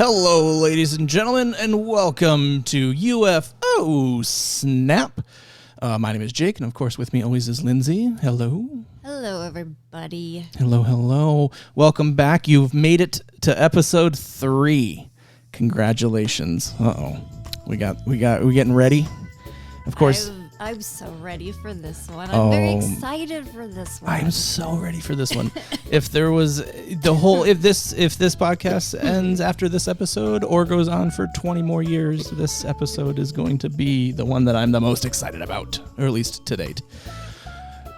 Hello, ladies and gentlemen, and welcome to U.F.Oh Snap. My name is Jake, and of course with me always is Lindsay. Hello. Hello, everybody. Hello, hello. Welcome back. You've made it to episode 3. Congratulations. Uh-oh. We getting ready? Of course. I'm so ready for this one. I'm very excited for this one. I'm so ready for this one. If there was if this podcast ends after this episode or goes on for 20 more years, this episode is going to be the one that I'm the most excited about, or at least to date.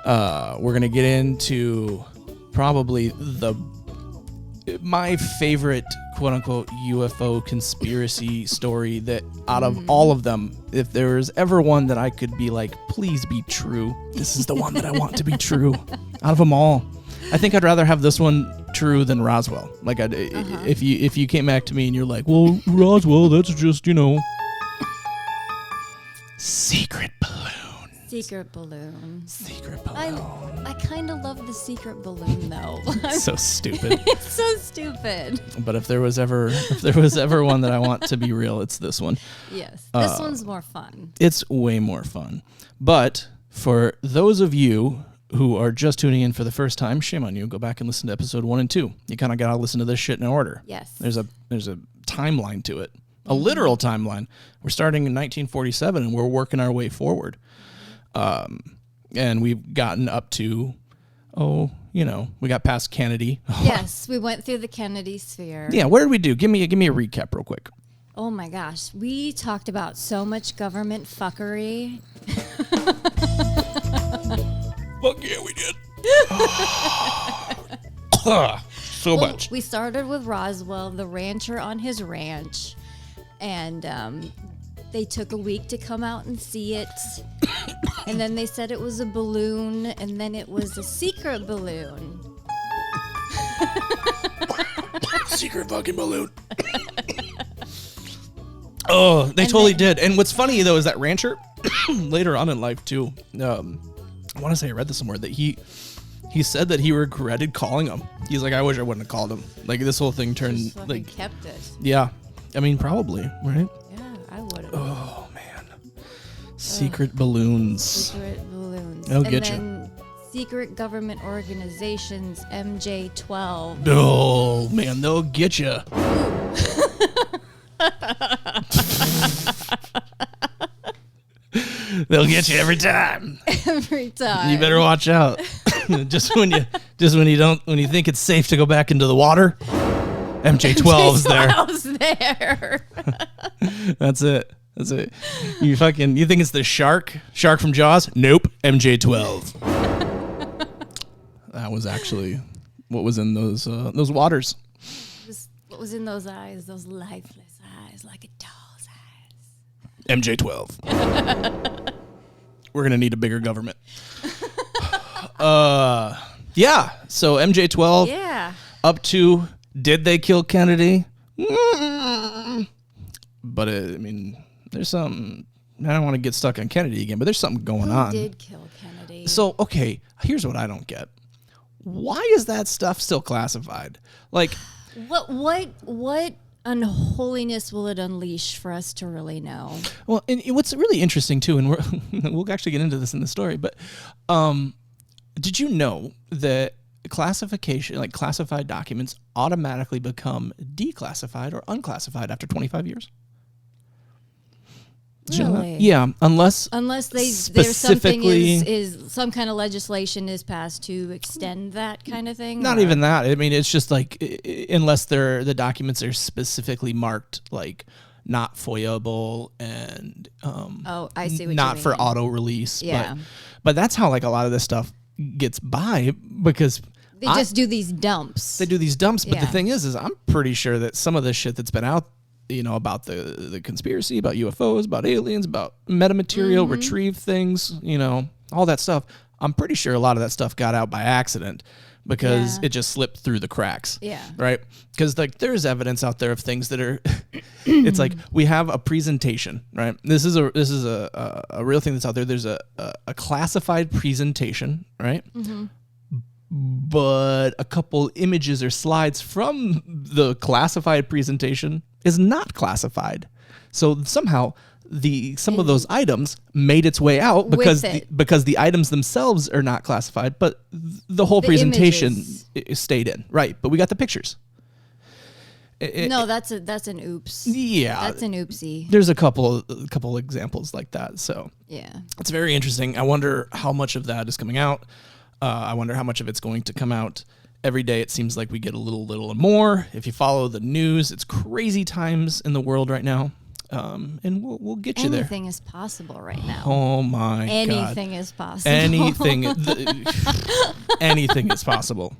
We're going to get into probably my favorite quote-unquote UFO conspiracy story that out of all of them, if there was ever one that I could be like, please be true, this is the one that I want to be true out of them all. I think I'd rather have this one true than Roswell. Like, if you came back to me and you're like, well, Roswell, that's just, secret balloon. Secret balloon. Secret balloon. I kind of love the secret balloon, though. So stupid. It's so stupid. But if there was ever one that I want to be real, it's this one. Yes, this one's more fun. It's way more fun. But for those of you who are just tuning in for the first time, shame on you. Go back and listen to episode 1 and 2. You kind of got to listen to this shit in order. Yes. There's a timeline to it, a literal timeline. We're starting in 1947 and we're working our way forward. And we've gotten up to, we got past Kennedy. Yes, we went through the Kennedy sphere. Yeah, where did we do? Give me a recap real quick. Oh my gosh, we talked about so much government fuckery. Fuck yeah, we did. So much. We started with Roswell, the rancher on his ranch, and they took a week to come out and see it. And then they said it was a balloon, and then it was a secret balloon. Secret fucking balloon. Oh, they totally did. And what's funny, though, is that rancher, later on in life, too, I want to say I read this somewhere, that he said that he regretted calling him. He's like, I wish I wouldn't have called him. Like, this whole thing turned, just fucking kept it. Yeah. I mean, probably, right? Yeah, I would have. Oh, man. Secret balloons. Secret balloons. They'll and get then secret government organizations, MJ-12. Oh, man, they'll get you. They'll get you every time. Every time. You better watch out. just when you think it's safe to go back into the water, MJ-12's there. MJ-12's there. That's it. You think it's the shark from Jaws? Nope, MJ-12. That was actually what was in those waters. What was in those eyes? Those lifeless eyes, like a doll's eyes. MJ-12. We're gonna need a bigger government. Yeah. So MJ-12. Yeah. Up to, did they kill Kennedy? But there's something. I don't want to get stuck on Kennedy again, but there's something going on. Who did kill Kennedy? So, okay, here's what I don't get. Why is that stuff still classified? Like, what unholiness will it unleash for us to really know? Well, and what's really interesting too, and we'll actually get into this in the story, but did you know that classification, like classified documents, automatically become declassified or unclassified after 25 years? Really? Yeah, unless there's something is some kind of legislation is passed to extend that kind of thing. Not even that. I mean, it's just like unless the documents are specifically marked like not FOIA-able and I see what not you for mean. auto release. Yeah, but that's how like a lot of this stuff gets by because they just do these dumps. They do these dumps, but Yeah. the thing is I'm pretty sure that some of this shit that's been out, about the conspiracy, about UFOs, about aliens, about metamaterial, retrieve things, all that stuff. I'm pretty sure a lot of that stuff got out by accident because it just slipped through the cracks. Yeah. Right? Because like there's evidence out there of things that are it's like we have a presentation, right? This is a real thing that's out there. There's a classified presentation, right? but a couple images or slides from the classified presentation is not classified. So somehow some of those items made its way out because the items themselves are not classified, but the whole presentation stayed in. Right, but we got the pictures. No, that's an oops. Yeah, that's an oopsie. There's a couple examples like that. So yeah, it's very interesting. I wonder how much of that is coming out. I wonder how much of it's going to come out. Every day it seems like we get a little more. If you follow the news, it's crazy times in the world right now. And we'll get you there. Anything is possible right now. Oh my God. Anything is possible. Anything is possible.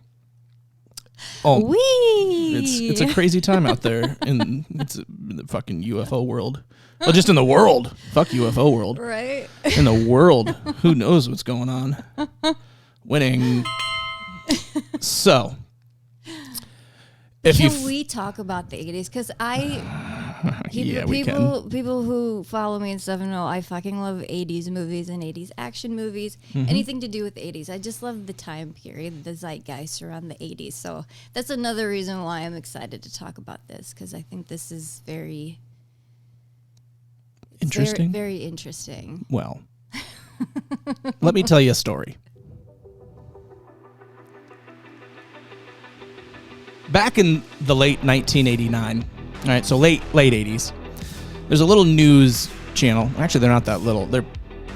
Oh, it's a crazy time out there in the fucking UFO world. Well, just in the world. Fuck UFO world. Right. In the world, who knows what's going on? Winning. So, can we talk about the 80s? Because people who follow me and stuff know I fucking love 80s movies and 80s action movies. Mm-hmm. Anything to do with the 80s. I just love the time period, the zeitgeist around the 80s. So that's another reason why I'm excited to talk about this, because I think this is very interesting. Very, very interesting. Well, let me tell you a story. Back in the late 1989, all right, so late 80s, there's a little news channel. Actually, they're not that little. They're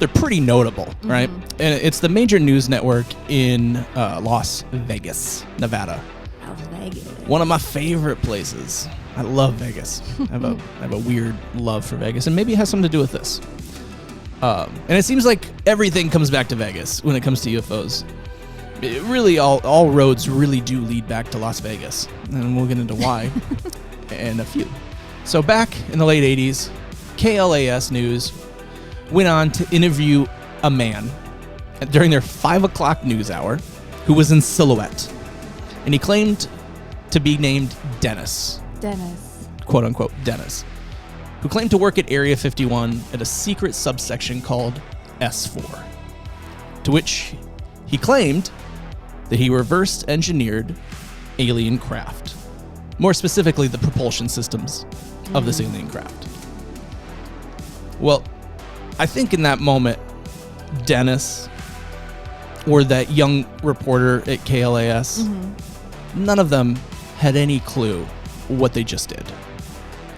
pretty notable, right? And it's the major news network in Las Vegas, Nevada. Las Vegas. One of my favorite places. I love Vegas. I have a weird love for Vegas, and maybe it has something to do with this. And it seems like everything comes back to Vegas when it comes to UFOs. It really, all roads really do lead back to Las Vegas, and we'll get into why in a few. So back in the late 80s, KLAS News went on to interview a man during their 5 o'clock news hour who was in silhouette, and he claimed to be named Dennis, quote unquote Dennis, who claimed to work at Area 51 at a secret subsection called S4, to which he claimed that he reverse engineered alien craft. More specifically, the propulsion systems of this alien craft. Well, I think in that moment, Dennis or that young reporter at KLAS, none of them had any clue what they just did.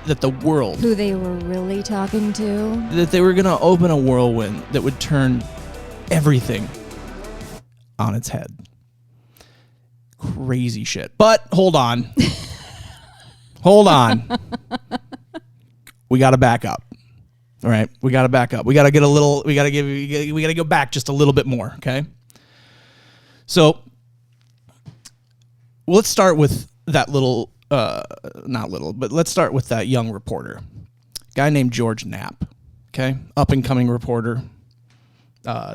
That the world... Who they were really talking to? That they were going to open a whirlwind that would turn everything on its head. Crazy shit. But hold on. Hold on. We got to back up. All right. We got to back up. We got to get a little, we got to go back just a little bit more. Okay. So let's start with that little, not little, but let's start with that young reporter, guy named George Knapp. Okay. Up and coming reporter.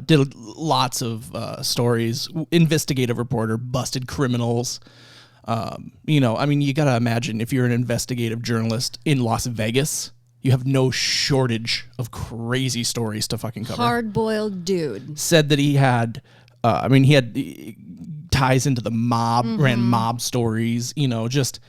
Did lots of stories, investigative reporter, busted criminals. You got to imagine if you're an investigative journalist in Las Vegas, you have no shortage of crazy stories to fucking cover. Hard-boiled dude. Said that he had, he had ties into the mob, ran mob stories, just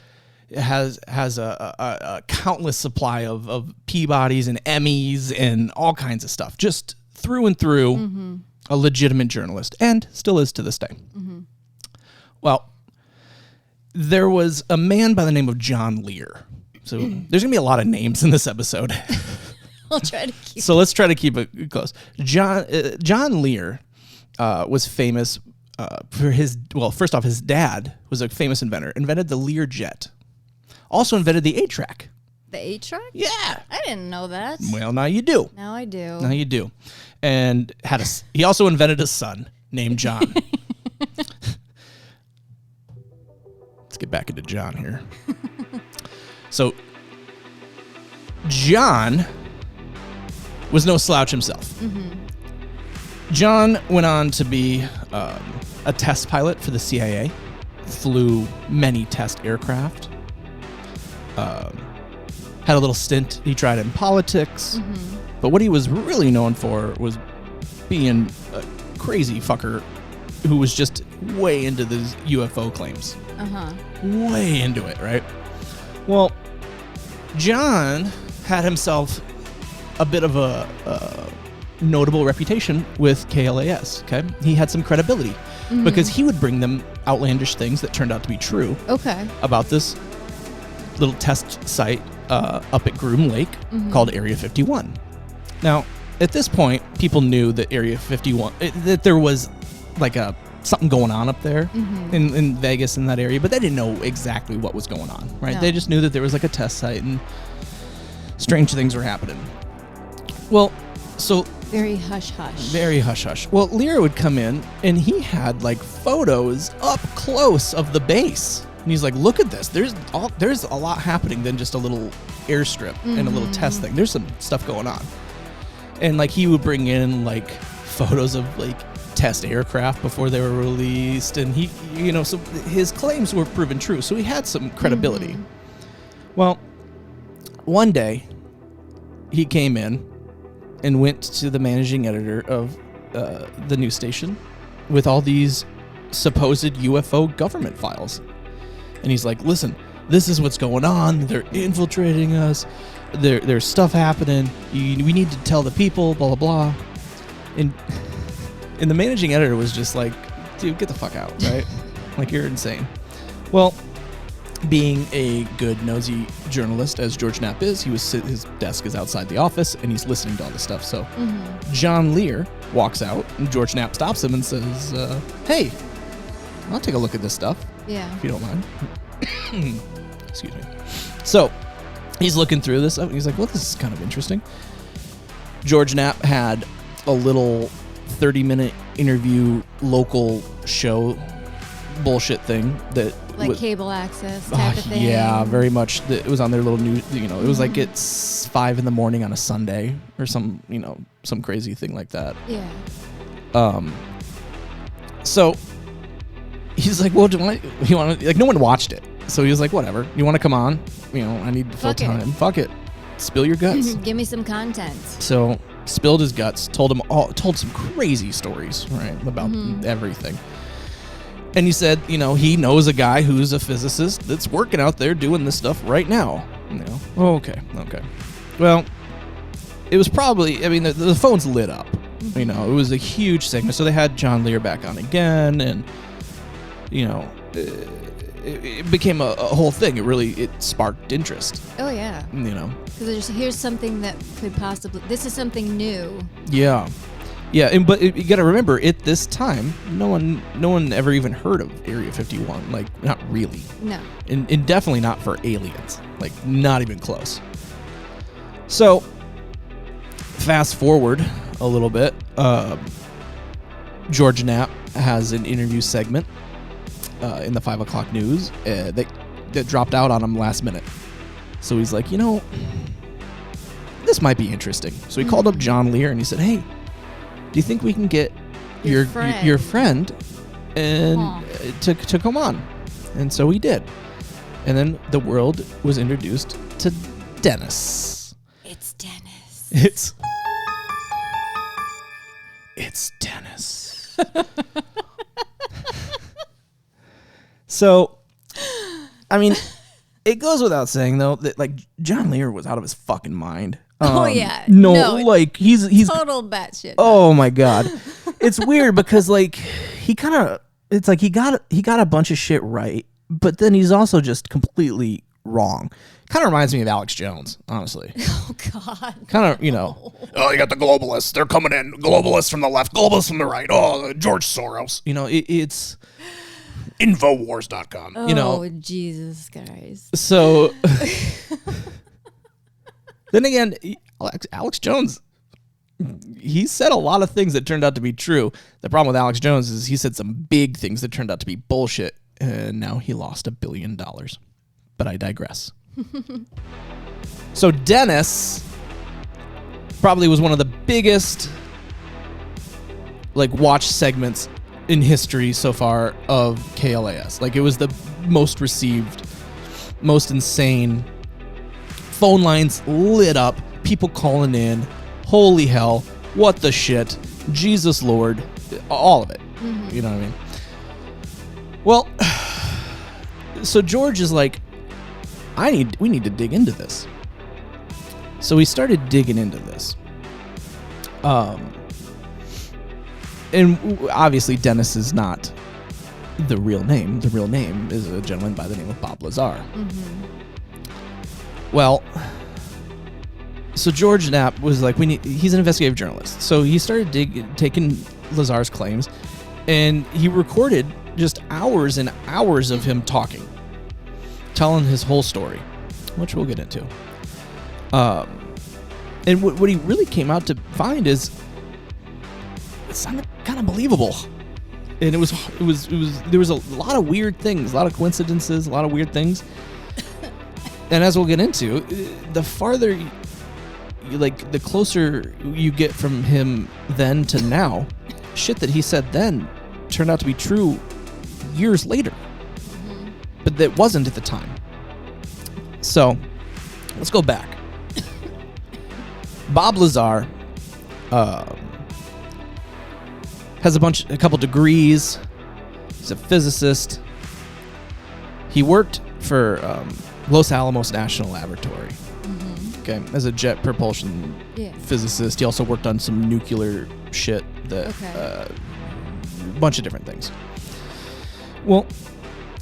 has a countless supply of Peabodys and Emmys and all kinds of stuff. Just through and through, a legitimate journalist, and still is to this day. Well, there was a man by the name of John Lear. So there's going to be a lot of names in this episode. I'll try to keep So let's try to keep it close. John Lear was famous for first off, his dad was a famous inventor, invented the Lear jet. Also invented the 8-track. The 8-track? Yeah. I didn't know that. Well, now you do. Now I do. Now you do. And he also invented a son named John. Let's get back into John here. So, John was no slouch himself. John went on to be a test pilot for the CIA, flew many test aircraft, had a little stint he tried in politics, but what he was really known for was being a crazy fucker who was just way into these UFO claims. Way into it, right? Well, John had himself a bit of a notable reputation with KLAS, okay? He had some credibility because he would bring them outlandish things that turned out to be true about this little test site up at Groom Lake called Area 51. Now, at this point, people knew that Area 51, that there was like something going on up there in Vegas in that area, but they didn't know exactly what was going on, right? No. They just knew that there was like a test site and strange things were happening. Well, so... Very hush-hush. Very hush-hush. Well, Lear would come in, and he had like photos up close of the base. And he's like, look at this. There's a lot happening than just a little airstrip and a little test thing. There's some stuff going on. And like he would bring in like photos of like test aircraft before they were released, and he, so his claims were proven true, so he had some credibility. Well, one day he came in and went to the managing editor of the news station with all these supposed UFO government files, and he's like, listen, this is what's going on. They're infiltrating us. There's stuff happening. We need to tell the people, blah, blah, blah. And the managing editor was just like, dude, get the fuck out, right? Like, you're insane. Well, being a good, nosy journalist, as George Knapp is, his desk is outside the office, and he's listening to all this stuff. So John Lear walks out, and George Knapp stops him and says, hey, I'll take a look at this stuff. Yeah. If you don't mind. Excuse me. So he's looking through this stuff, and he's like, well, this is kind of interesting. George Knapp had a little 30-minute interview local show bullshit thing that like cable access type of thing. Yeah, very much. It was on their little news, it was like it's 5 a.m. on a Sunday or some crazy thing like that. Yeah. So he's like, well, you want to, like, no one watched it. So he was like, whatever, you want to come on? I need to fill time. Fuck it. Spill your guts. Give me some content. So spilled his guts, told some crazy stories, right, about everything. And he said, he knows a guy who's a physicist that's working out there doing this stuff right now. Okay. Well, it was probably, the phone's lit up. It was a huge segment. So they had John Lear back on again, and, it became a whole thing. It sparked interest. Oh, yeah. Because here's something that could possibly, this is something new. Yeah. Yeah, but you got to remember, at this time, no one ever even heard of Area 51. Like, not really. No. And definitely not for aliens. Like, not even close. So, fast forward a little bit. George Knapp has an interview segment in the 5 o'clock news that dropped out on him last minute. So he's like, this might be interesting. So he called up John Lear and he said, hey, do you think we can get your friend and to come on? And so he did. And then the world was introduced to Dennis. It's Dennis. It's Dennis. So, it goes without saying, though, that, like, John Lear was out of his fucking mind. Oh, yeah. No, like, he's total batshit. Oh, my God. It's weird because, like, he got a bunch of shit right, but then he's also just completely wrong. Kind of reminds me of Alex Jones, honestly. Oh, God. Kind of, oh, you got the globalists. They're coming in. Globalists from the left, globalists from the right. Oh, George Soros. It's Infowars.com. Oh, Jesus Christ. So, then again, Alex Jones, he said a lot of things that turned out to be true. The problem with Alex Jones is he said some big things that turned out to be bullshit, and now he lost $1 billion. But I digress. So Dennis probably was one of the biggest, like, watch segments in history so far of KLAS. Like, it was the most received, most insane. Phone lines lit up, people calling in. Holy hell, what the shit, Jesus Lord. all of it. You know what I mean? Well, so George is like, we need to dig into this. So we started digging into this. And obviously Dennis is not the real name. The real name is a gentleman by the name of Bob Lazar. Well, so George Knapp was like, he's an investigative journalist. So he started taking Lazar's claims, and he recorded just hours and hours of him talking, telling his whole story, which we'll get into. And what he really came out to find is it sounded kind of believable. And there was a lot of weird things, a lot of coincidences, a lot of weird things. And as we'll get into, the farther, the closer you get from him then to now, shit that he said then turned out to be true years later. But that wasn't at the time. So, let's go back. Bob Lazar has a couple degrees. He's a physicist. He worked for Los Alamos National Laboratory. Okay, as a jet propulsion physicist. He also worked on some nuclear shit a bunch of different things. Well,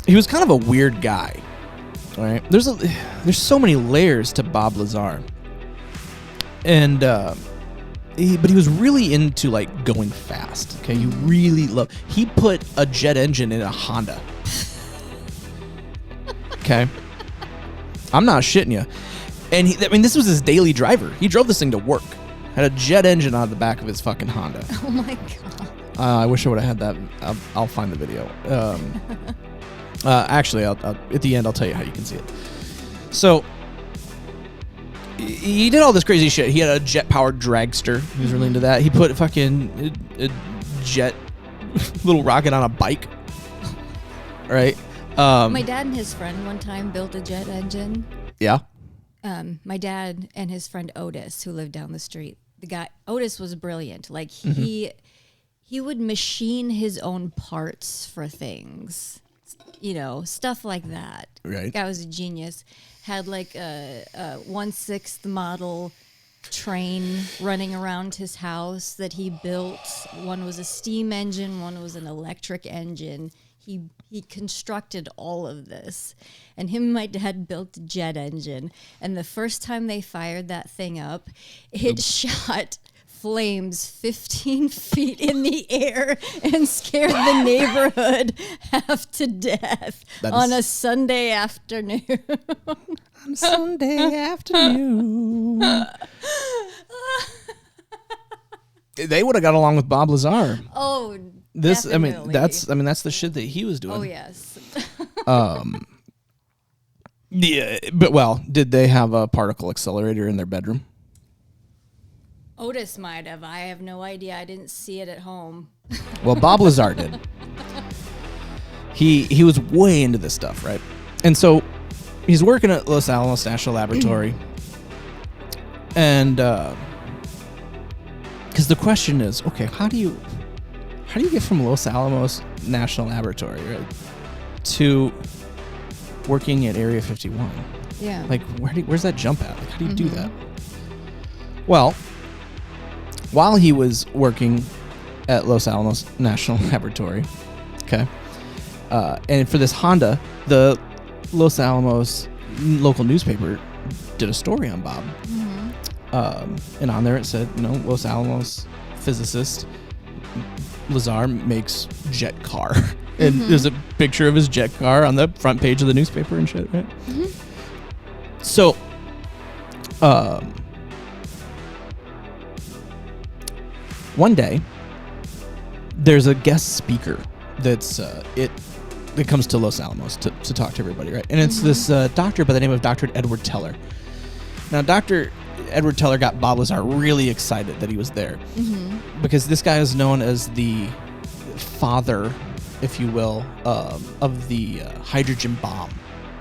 he was kind of a weird guy. All right, there's so many layers to Bob Lazar, and but he was really into going fast. Okay, he put a jet engine in a Honda. Okay, I'm not shitting you. And this was his daily driver. He drove this thing to work. Had a jet engine on the back of his fucking Honda. Oh my god. I wish I would have had that. I'll find the video. Actually, I'll at the end I'll tell you how you can see it. So he did all this crazy shit. He had a jet-powered dragster. He was really into that. He put fucking a jet little rocket on a bike. Right. My dad and his friend one time built a jet engine. Yeah. My dad and his friend Otis, who lived down the street. The guy Otis was brilliant. He would machine his own parts for things, stuff like that. Right. The guy was a genius. Had a 1/6 model train running around his house that he built. One was a steam engine, one was an electric engine. He constructed all of this. And him and my dad built a jet engine. And the first time they fired that thing up, it shot flames 15 feet in the air and scared the neighborhood half to death on a Sunday afternoon. On Sunday afternoon. They would have got along with Bob Lazar. Oh, this, definitely. that's the shit that he was doing. Oh, yes. Yeah, but did they have a particle accelerator in their bedroom? Otis might have. I have no idea. I didn't see it at home. Well, Bob Lazar did. He was way into this stuff, right? And so he's working at Los Alamos National Laboratory, and because the question is, okay, how do you get from Los Alamos National Laboratory, right, to working at Area 51? Yeah. Where's that jump at? How do you do that? Well, while he was working at Los Alamos National Laboratory, okay, and for this Honda, the Los Alamos local newspaper did a story on Bob. And on there it said, Los Alamos physicist Lazar makes jet car. And there's a picture of his jet car on the front page of the newspaper and shit, right? So, one day, there's a guest speaker that comes to Los Alamos to talk to everybody, right? And it's this doctor by the name of Dr. Edward Teller. Now, Dr. Edward Teller got Bob Lazar really excited that he was there because this guy is known as the father, if you will, of the hydrogen bomb.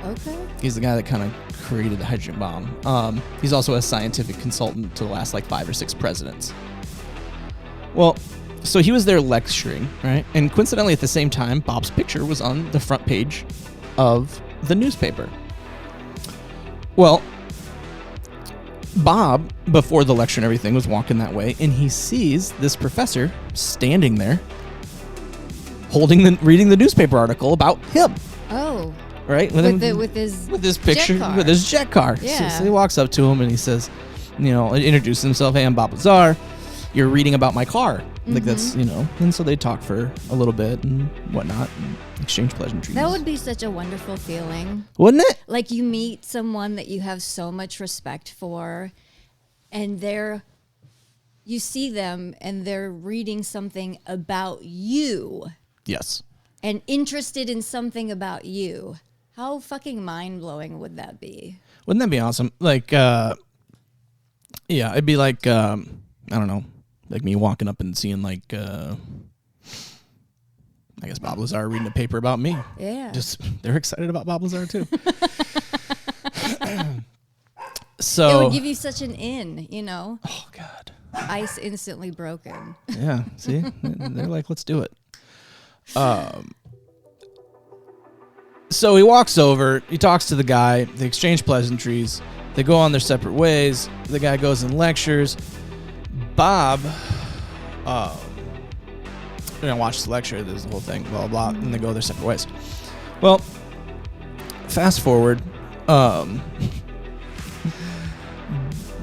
Okay. He's the guy that kind of created the hydrogen bomb. He's also a scientific consultant to the last 5 or 6 presidents. Well, So he was there lecturing, right? And coincidentally, at the same time, Bob's picture was on the front page of the newspaper. Well, Bob, before the lecture and everything, was walking that way, and he sees this professor standing there, reading the newspaper article about him. Oh. Right? With his picture, jet car. with his jet car. Yeah. So he walks up to him and he says, introduces himself. Hey, I'm Bob Lazar. You're reading about my car. Like that's, and so they talk for a little bit and whatnot and exchange pleasantries. That would be such a wonderful feeling. Wouldn't it? Like you meet someone that you have so much respect for and you see them and they're reading something about you. Yes. And interested in something about you. How fucking mind-blowing would that be? Wouldn't that be awesome? Like, it'd be like, I don't know, like me walking up and seeing like, I guess Bob Lazar reading a paper about me. Yeah. Just, they're excited about Bob Lazar too. So. It would give you such an in, Oh, God. Ice instantly broken. Yeah, see? They're like, let's do it. So he walks over, he talks to the guy, they exchange pleasantries, they go on their separate ways, the guy goes and lectures. Bob, watch the lecture, there's the whole thing, blah, blah, blah, and they go their separate ways. Well, fast forward,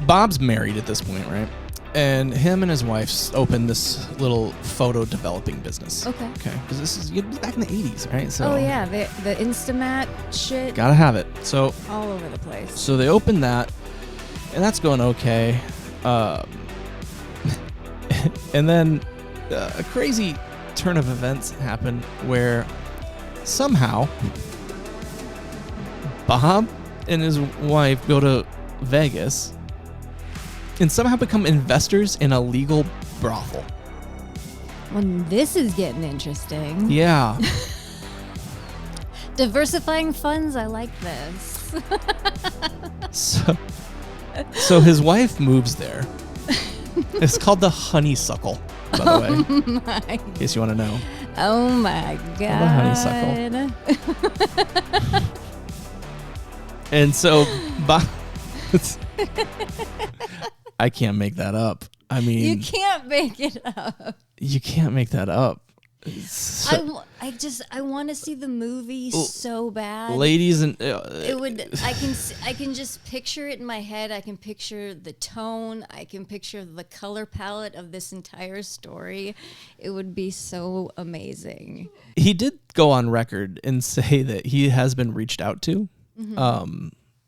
Bob's married at this point, right? And him and his wife opened this little photo developing business. Okay. Because this is back in the 80s, right? So Oh, yeah. The Instamat shit. gotta have it. So All over the place. So they opened that, and that's going okay. And then a crazy turn of events happened where somehow Bob and his wife go to Vegas and somehow become investors in a legal brothel. Well, this is getting interesting. Yeah. Diversifying funds, I like this. So his wife moves there. It's called the Honeysuckle, by the way. In case you want to know. Oh my God. The Honeysuckle. And so Bob... I can't make that up. I mean... You can't make it up. You can't make that up. I want to see the movie so bad. Ladies and... I can just picture it in my head. I can picture the tone. I can picture the color palette of this entire story. It would be so amazing. He did go on record and say that he has been reached out to.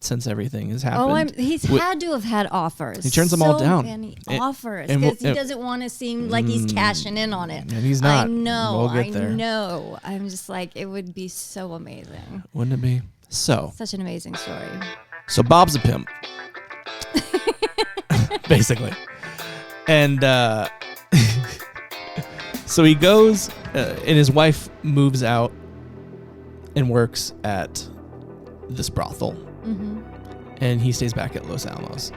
Since everything has happened. He's had to have had offers. He turns them all down. Many offers because he doesn't want to seem like he's cashing in on it. And he's not. I know. We'll get there. I know. I'm just like, it would be so amazing. Wouldn't it be? So Such an amazing story. So Bob's a pimp, basically, and so he goes, and his wife moves out and works at this brothel. And he stays back at Los Alamos.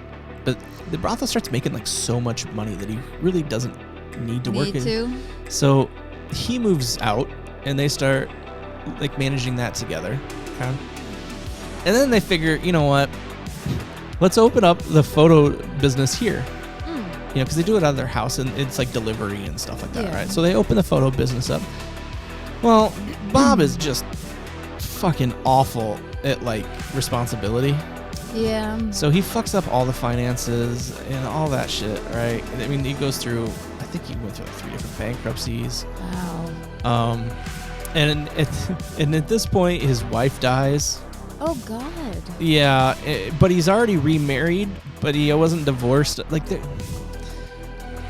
But the brothel starts making like so much money that he really doesn't need to work in. So he moves out and they start like managing that together. Okay. And then they figure, you know what? Let's open up the photo business here. Because they do it out of their house and it's like delivery and stuff like that, right? So they open the photo business up. Well, Bob is just fucking awful at like responsibility. Yeah. So he fucks up all the finances and all that shit, right? I mean, he goes through, I think he went through like 3 different bankruptcies. Wow. And at this point, his wife dies. Oh God. Yeah, but he's already remarried, but he wasn't divorced. Like,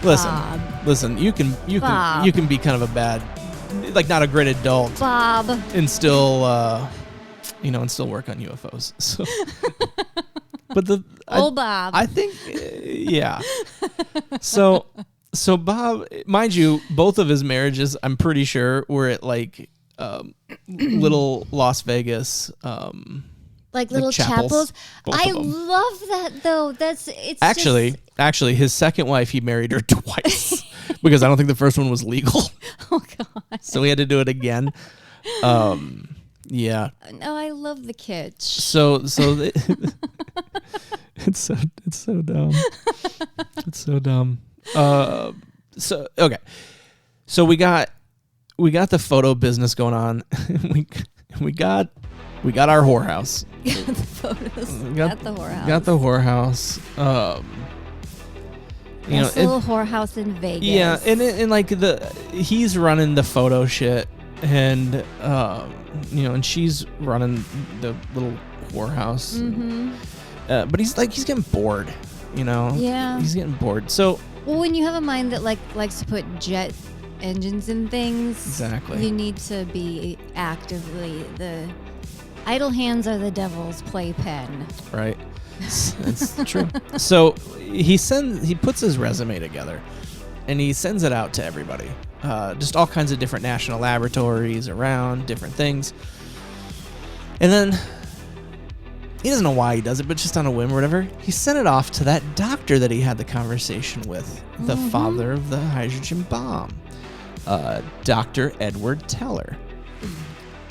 listen, you can be kind of a bad, like not a great adult, Bob, and still, and still work on UFOs. So, but Bob, I think, yeah. So Bob, mind you, both of his marriages, I'm pretty sure, were at like little Las Vegas Like little chapels. I love that though. It's actually his second wife, he married her twice because I don't think the first one was legal. Oh god. So he had to do it again. Yeah. No, I love the kitsch. It's so dumb. It's so dumb. So okay. So we got the photo business going on. we got our whorehouse. The photos at the whorehouse. Got the whorehouse. Little whorehouse in Vegas. Yeah, and like he's running the photo shit, and and she's running the little whorehouse. Mm-hmm. But he's getting bored, Yeah. He's getting bored. So when you have a mind that likes to put jet engines in things, exactly, you need to be actively the idle hands are the devil's playpen. Right. That's true. So he puts his resume together and he sends it out to everybody. Just all kinds of different national laboratories around, different things. And then he doesn't know why he does it, but just on a whim or whatever, he sent it off to that doctor that he had the conversation with, the father of the hydrogen bomb, Dr. Edward Teller.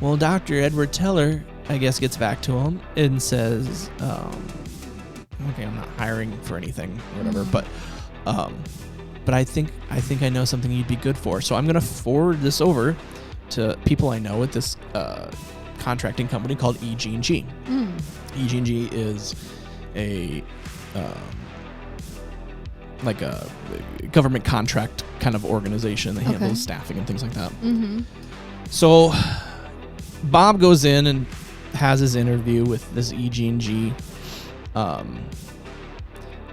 Well, Dr. Edward Teller, I guess, gets back to him and says, okay, I'm not hiring for anything or whatever, but I think I know something you'd be good for. So I'm going to forward this over to people I know at this contracting company called E.G.G. E.G.G. is a like a government contract kind of organization that handles staffing and things like that. Mm-hmm. So Bob goes in and has his interview with this E.G.G.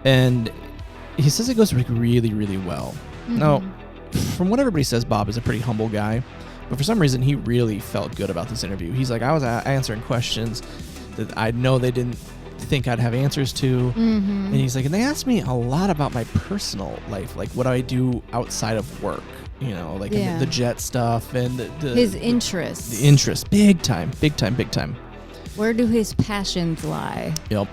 And he says it goes really, really well. Mm-hmm. Now, from what everybody says, Bob is a pretty humble guy, but for some reason, he really felt good about this interview. He's like, I was answering questions that I know they didn't think I'd have answers to. Mm-hmm. And he's like, and they asked me a lot about my personal life, like what I do outside of work, the jet stuff and his interests. The interests, big time. Where do his passions lie? Yep.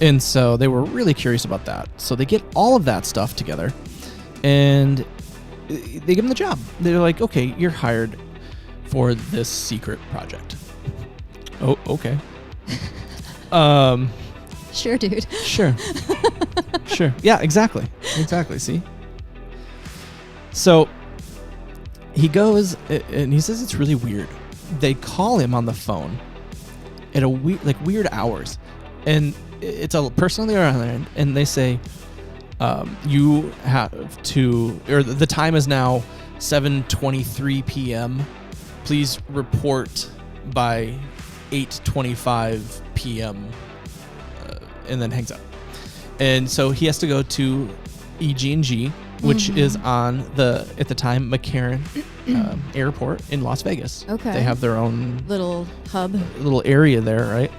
And so they were really curious about that. So they get all of that stuff together and they give him the job. They're like, okay, you're hired for this secret project. Oh, okay. Sure, dude. Sure. Yeah, exactly. See? So he goes and he says it's really weird. They call him on the phone at weird hours. And it's a person on the other end, and they say, you have to, or the time is now 7:23 p.m. Please report by 8:25 p.m. And then hangs up. And so he has to go to E.G.G., which is on at the time, McCarran Airport in Las Vegas. Okay. They have their own little hub, little area there, right?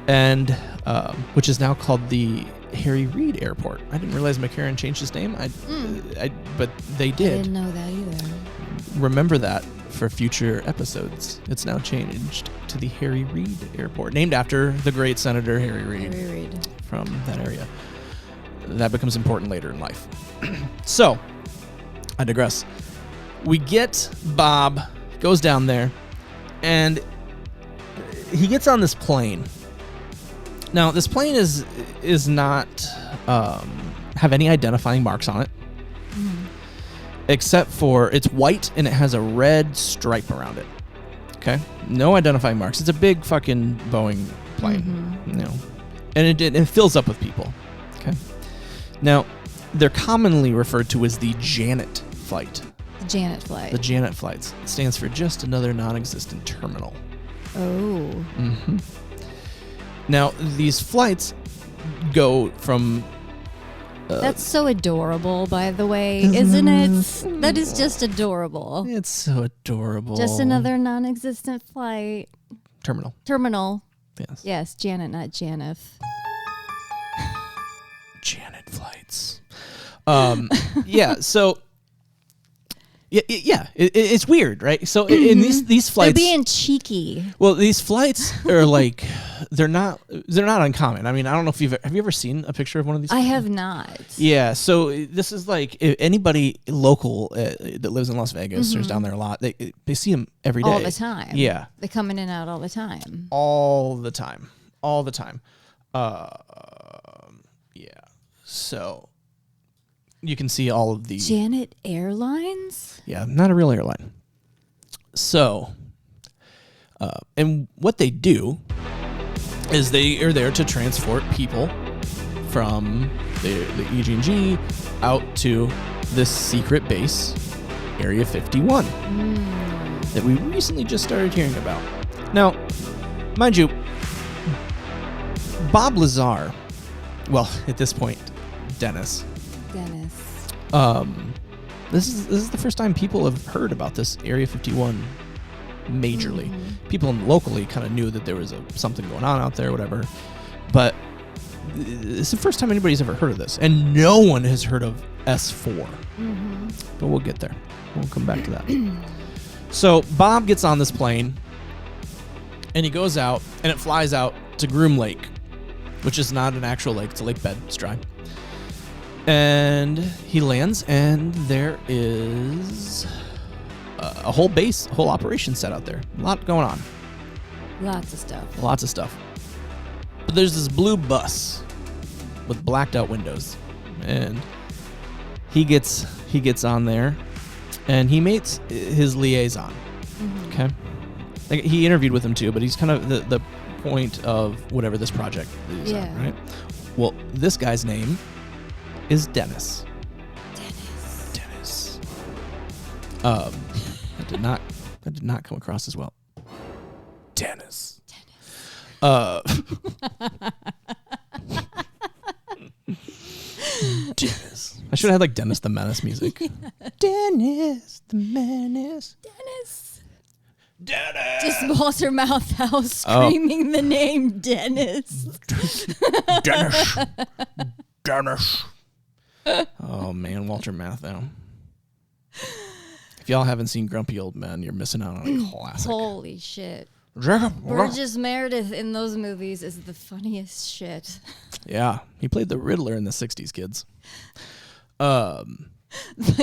And which is now called the Harry Reid Airport. I didn't realize McCarran changed his name. But they did. I didn't know that either. Remember that for future episodes. It's now changed to the Harry Reid Airport, named after the great Senator Harry Reid from that area. That becomes important later in life. So, I digress. We get Bob, goes down there, and he gets on this plane. Now, this plane is not have any identifying marks on it, except for it's white and it has a red stripe around it. Okay, no identifying marks. It's a big fucking Boeing plane, and it fills up with people. Okay, now they're commonly referred to as the Janet flight. The Janet flight. The Janet flights. It stands for just another non-existent terminal. Oh. Mm-hmm. Now, these flights go from... That's so adorable, by the way, isn't it? That is just adorable. It's so adorable. Just another non-existent flight. Terminal. Yes. Yes, Janet, not Janeth. Janet flights. Yeah, so Yeah. It's weird, right? So in these flights, They're being cheeky. well, these flights are like they're not uncommon. I mean, I don't know if have you ever seen a picture of one of these? I have not. Yeah, so this is like if anybody local that lives in Las Vegas or is down there a lot, they see them every day. All the time. Yeah. They come in and out all the time. All the time. Yeah. So you can see all of the Janet Airlines? Yeah, not a real airline. So, and what they do is they are there to transport people from the EG&G out to this secret base, Area 51, that we recently just started hearing about. Now, mind you, Bob Lazar, well, at this point, Dennis. This is the first time people have heard about this Area 51 majorly. People locally kind of knew that there was something going on out there, whatever. But it's the first time anybody's ever heard of this. And no one has heard of S4. But we'll get there. We'll come back to that. So Bob gets on this plane, and he goes out, and it flies out to Groom Lake, which is not an actual lake. It's a lake bed. It's dry. And he lands, and there is a whole base, a whole operation set out there. A lot going on. Lots of stuff. But there's this blue bus with blacked out windows, and he gets on there, and he meets his liaison. Okay, like, he interviewed with him too, but he's kind of the point of whatever this project is. Yeah. Right. Well, this guy's name is Dennis. That did not come across as well. Dennis. Dennis. I should have had like Dennis the Menace music. Dennis the Menace. Dennis. Just Walter Matthau screaming the name Dennis. Dennis. Oh man, Walter Matthau. If y'all haven't seen Grumpy Old Men, you're missing out on a classic. Holy shit. Burgess Meredith in those movies is the funniest shit. Yeah, he played the Riddler in the 60s, kids. My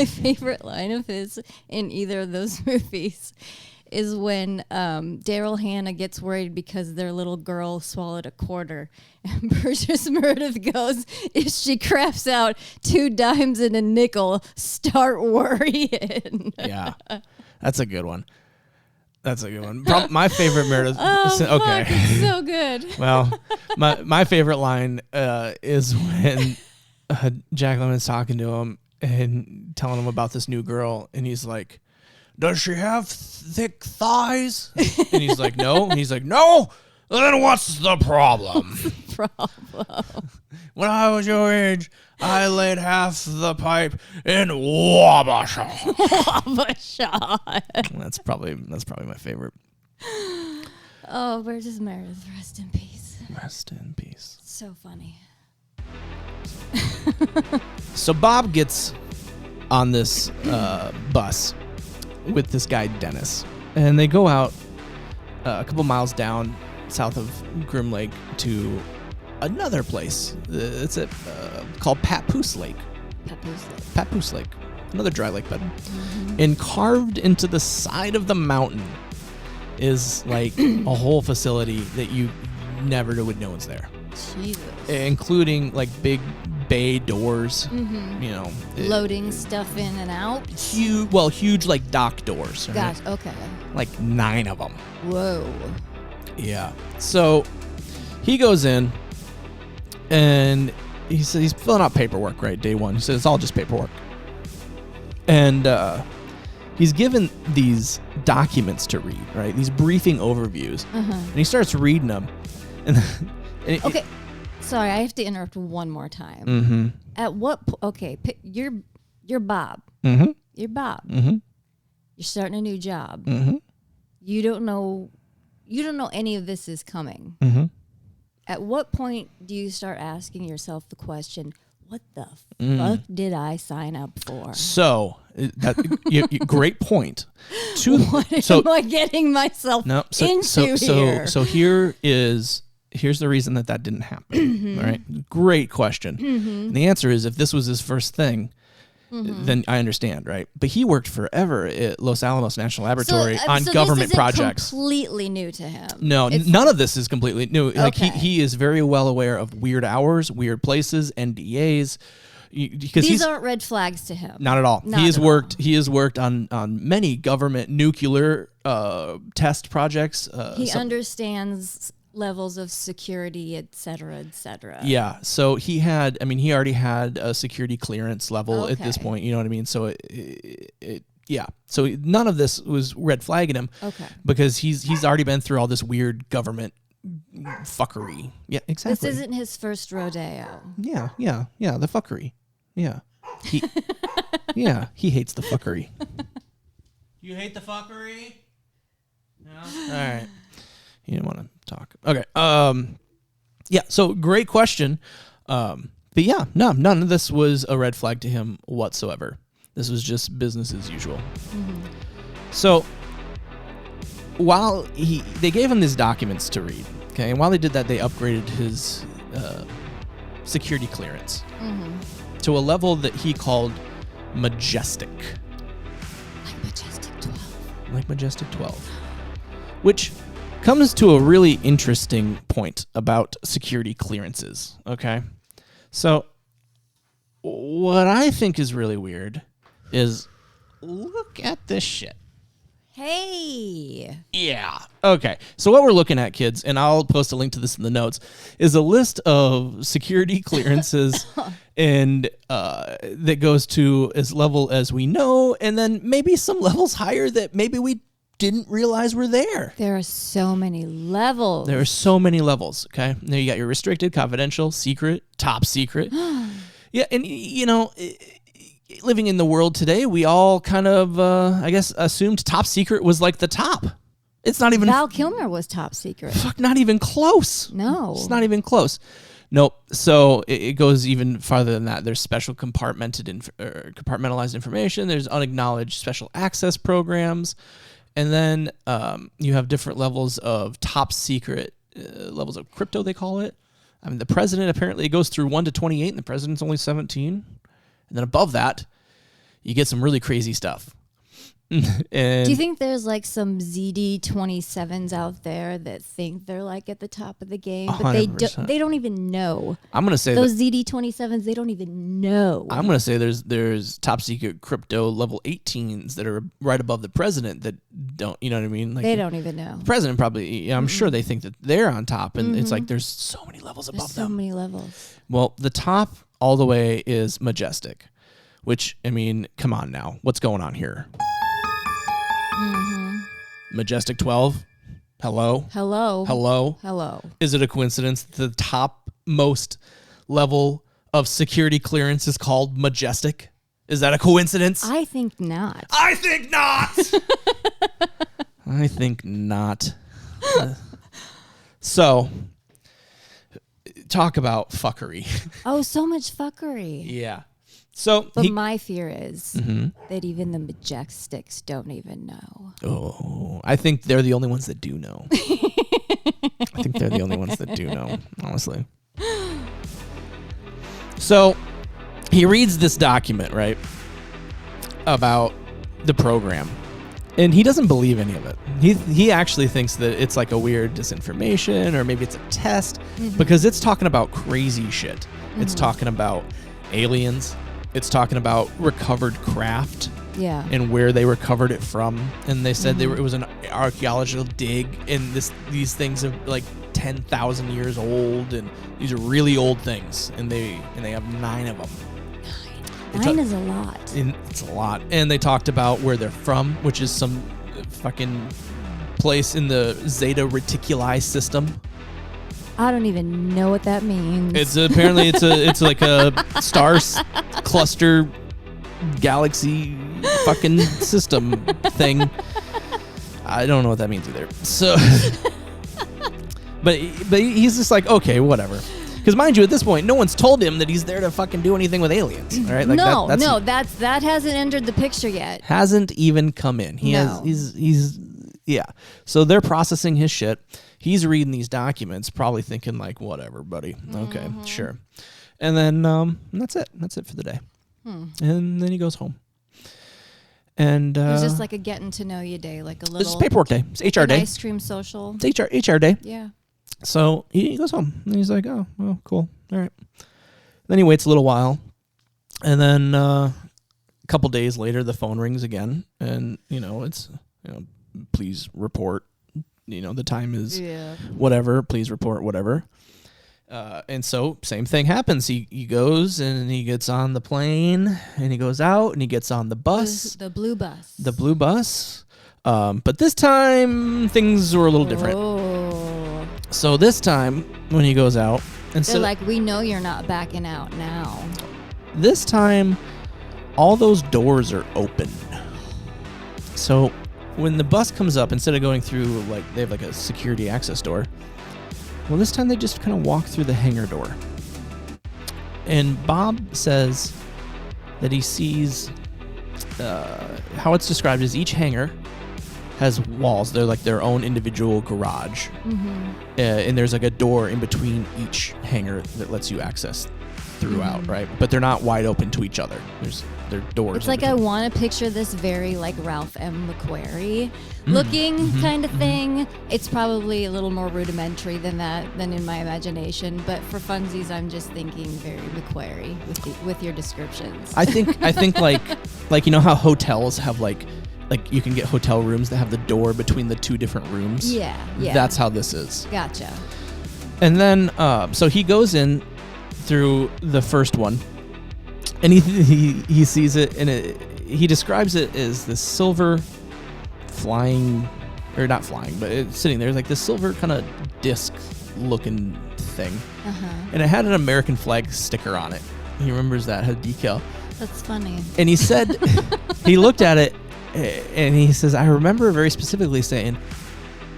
favorite line of his in either of those movies is when Daryl Hannah gets worried because their little girl swallowed a quarter. And Burgess Meredith goes, if she craps out 2 dimes and a nickel, start worrying. Yeah, that's a good one. My favorite Meredith. Okay, fuck, it's so good. Well, my favorite line is when Jack Lemmon's talking to him and telling him about this new girl, and he's like, does she have thick thighs? And he's like, no. And he's like, no? Then what's the problem? When I was your age, I laid half the pipe in Wabasha. That's probably my favorite. Oh, Burgess Meredith, rest in peace. Rest in peace. So funny. So Bob gets on this bus with this guy Dennis, and they go out a couple miles down south of Groom Lake to another place. It's called Papoose Lake. Papoose Lake, another dry lake bed. And carved into the side of the mountain is like a whole facility that you never would know is there. Jesus. Including like big bay doors, you know, loading stuff in and out. Huge like dock doors. Right? Gosh, okay. Like 9 of them. Whoa. Yeah. So he goes in, and he says he's filling out paperwork. Right, day one. He says it's all just paperwork, and he's given these documents to read. Right, these briefing overviews, and he starts reading them. And okay. Sorry, I have to interrupt one more time. At what you're Bob. You're Bob. You're starting a new job. You don't know any of this is coming. At what point do you start asking yourself the question, what the fuck did I sign up for? So, great point. What am I getting myself into here? So here's the reason that didn't happen. All right, great question. And the answer is, if this was his first thing, then I understand, right? But he worked forever at Los Alamos National Laboratory on government projects. Completely new to him. No, none of this is completely new. Like he is very well aware of weird hours, weird places, NDAs. Because these aren't red flags to him. Not at all. He has worked on many government nuclear test projects. He understands levels of security, et cetera, et cetera. Yeah. So he already had a security clearance level at this point. You know what I mean? So So none of this was red flagging him. Okay. Because he's already been through all this weird government fuckery. Yeah, exactly. This isn't his first rodeo. Yeah. The fuckery. Yeah. He hates the fuckery. You hate the fuckery? No. All right. You didn't want to talk. Okay. Yeah. So great question. But yeah, no, none of this was a red flag to him whatsoever. This was just business as usual. Mm-hmm. So while they gave him these documents to read, okay, and while they did that, they upgraded his security clearance to a level that he called majestic. Like Majestic 12. Like Majestic 12. Which comes to a really interesting point about security clearances, okay? So what I think is really weird is look at this shit. Hey. Yeah. Okay. So what we're looking at, kids, and I'll post a link to this in the notes, is a list of security clearances and that goes to as level as we know, and then maybe some levels higher that maybe we didn't realize were there. There are so many levels. There are so many levels, okay? Now you got your restricted, confidential, secret, top secret. Yeah, and you know, living in the world today, we all kind of, I guess, assumed top secret was like the top. It's not even... Val Kilmer was top secret. Fuck, not even close. No. It's not even close. Nope. So it goes even farther than that. There's special compartmentalized information. There's unacknowledged special access programs. And then you have different levels of top secret, levels of crypto, they call it. I mean, the president, apparently it goes through 1 to 28, and the president's only 17. And then above that, you get some really crazy stuff. And do you think there's like some ZD-27s out there that think they're like at the top of the game, but they don't even know? I'm gonna say those ZD-27s, they don't even know. I'm gonna say there's top secret crypto level 18s that are right above the president that don't, you know what I mean? Like they don't even know. The president probably, I'm sure they think that they're on top, and it's like there's so many levels above them. So many levels. Well, the top all the way is majestic, which, I mean, come on now, what's going on here? Majestic 12. Hello. Is it a coincidence that the top most level of security clearance is called majestic? Is that a coincidence? I think not. I think not. So, talk about fuckery. Oh, so much fuckery. Yeah. So, but my fear is that even the Majestics don't even know. Oh, I think they're the only ones that do know. I think they're the only ones that do know, honestly. So, he reads this document, right, about the program, and he doesn't believe any of it. He actually thinks that it's like a weird disinformation, or maybe it's a test, because it's talking about crazy shit. It's talking about aliens. It's talking about recovered craft, and where they recovered it from. And they said it was an archaeological dig, and these things are like 10,000 years old, and these are really old things, and they have 9 of them. 9 is a lot. It's a lot. And they talked about where they're from, which is some fucking place in the Zeta Reticuli system. I don't even know what that means. It's apparently it's like a star cluster galaxy fucking system thing. I don't know what that means either. So, but he's just like, okay, whatever, Because mind you, at this point, no one's told him that he's there to fucking do anything with aliens. All right? Like that hasn't entered the picture yet. Hasn't even come in. He's So they're processing his shit. He's reading these documents, probably thinking like, whatever, buddy. Okay, sure. And then that's it. That's it for the day. And then he goes home. And it was just like a getting to know you day, like a little. It's paperwork day. It's HR day. Ice cream social. It's HR day. Yeah. So he goes home and he's like, oh, well, cool. All right. Then he waits a little while, and then a couple days later, the phone rings again, and it's please report. The time is whatever. Please report whatever. And so same thing happens. He goes and he gets on the plane and he goes out and he gets on the bus. The blue bus. The blue bus. But this time things were a little different. Oh. So this time when he goes out, and they're like, we know you're not backing out now. This time, all those doors are open. So when the bus comes up, instead of going through, like, they have like a security access door. Well, this time they just kind of walk through the hangar door. And Bob says that he sees how it's described as each hangar has walls. They're like their own individual garage. And there's like a door in between each hangar that lets you access throughout, right? But they're not wide open to each other. They're doors. It's like I want to picture this very like Ralph M. McQuarrie looking kind of thing. It's probably a little more rudimentary than in my imagination, but for funsies, I'm just thinking very McQuarrie with your descriptions. I think like how hotels have like you can get hotel rooms that have the door between the two different rooms. Yeah. That's how this is. Gotcha. And then so he goes in through the first one, and he sees it, and he describes it as this silver flying, or not flying, but it's sitting there like this silver kind of disc looking thing, and it had an American flag sticker on it. He remembers that, had a decal. That's funny. And he said he looked at it and he says, I remember very specifically saying,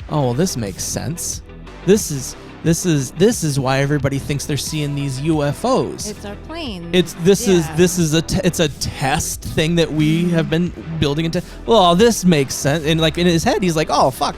oh, well, this makes sense. This is why everybody thinks they're seeing these UFOs. It's our plane. It's a test thing that we have been building into. Well, this makes sense. And like in his head, he's like, oh fuck,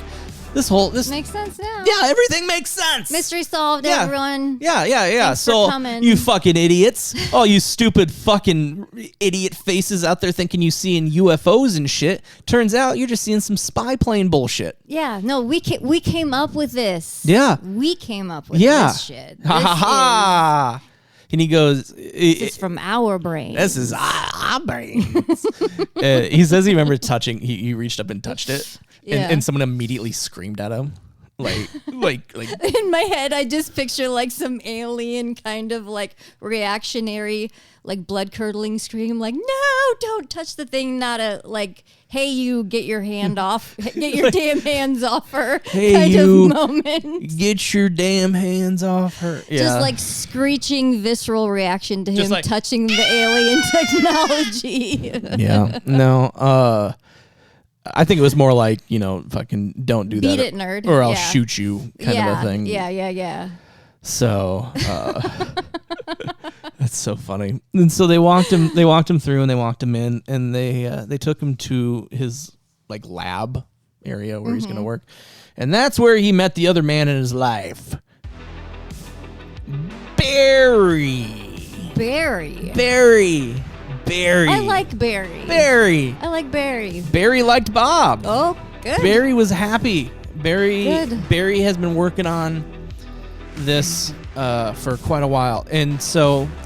this makes sense now. Yeah, everything makes sense. Mystery solved, everyone. Yeah. Thanks So for coming. you fucking idiots, all you stupid fucking idiot faces out there thinking you seeing UFOs and shit. Turns out you're just seeing some spy plane bullshit. Yeah, no, we came up with this. Yeah, we came up with this shit. Ha ha ha. And he goes, this is from our brain. This is our brains. He says he remembers touching, he reached up and touched it. And someone immediately screamed at him. Like in my head, I just picture like some alien kind of like reactionary, like blood curdling scream, like, no, don't touch the thing. Not a like, hey, you get your hand off, get your damn hands off her hey, kind you, of moment. Get your damn hands off her. Yeah. Just like screeching visceral reaction to him like, touching the alien technology. Yeah. No. I think it was more like, fucking don't do that. Beat it, nerd. Or I'll shoot you kind of a thing. Yeah. So, that's so funny. And so they walked him through and they walked him in, and they took him to his like lab area where he's going to work. And that's where he met the other man in his life. Barry. I like Barry. I like Barry. Barry liked Bob. Oh, good. Barry was happy. Barry has been working on this for quite a while, and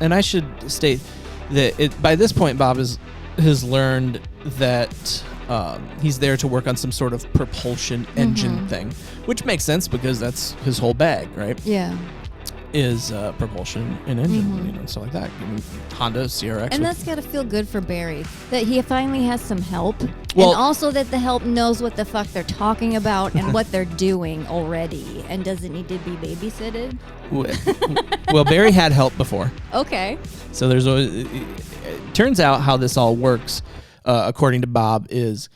I should state that by this point Bob has learned that he's there to work on some sort of propulsion engine thing, which makes sense because that's his whole bag, right? Yeah. Is propulsion and engine, and stuff like that. Honda CRX. And that's got to feel good for Barry, that he finally has some help. Well, and also that the help knows what the fuck they're talking about and what they're doing already and doesn't need to be babysitted. Well, Barry had help before. Okay. So there's always... It turns out how this all works, according to Bob, is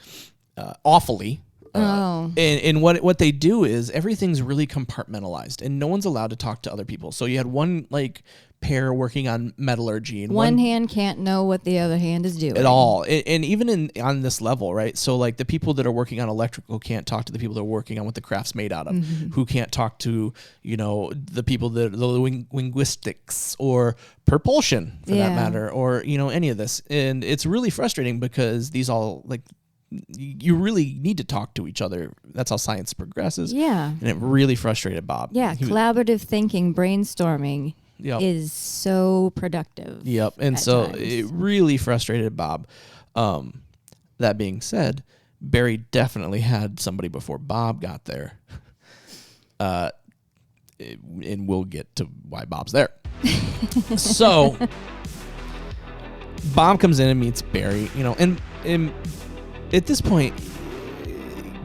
awfully... And what they do is everything's really compartmentalized, and no one's allowed to talk to other people. So you had one like pair working on metallurgy, and one hand can't know what the other hand is doing at all. And even on this level, right? So like the people that are working on electrical can't talk to the people that are working on what the craft's made out of, who can't talk to, the people that the linguistics or propulsion for that matter, or, any of this. And it's really frustrating because these all like, you really need to talk to each other. That's how science progresses. Yeah. And it really frustrated Bob. Yeah. Collaborative thinking, brainstorming. Yep. Is so productive. Yep. And so times. it really frustrated Bob. That being said, Barry definitely had somebody before Bob got there. And we'll get to why Bob's there. So Bob comes in and meets Barry, and at this point,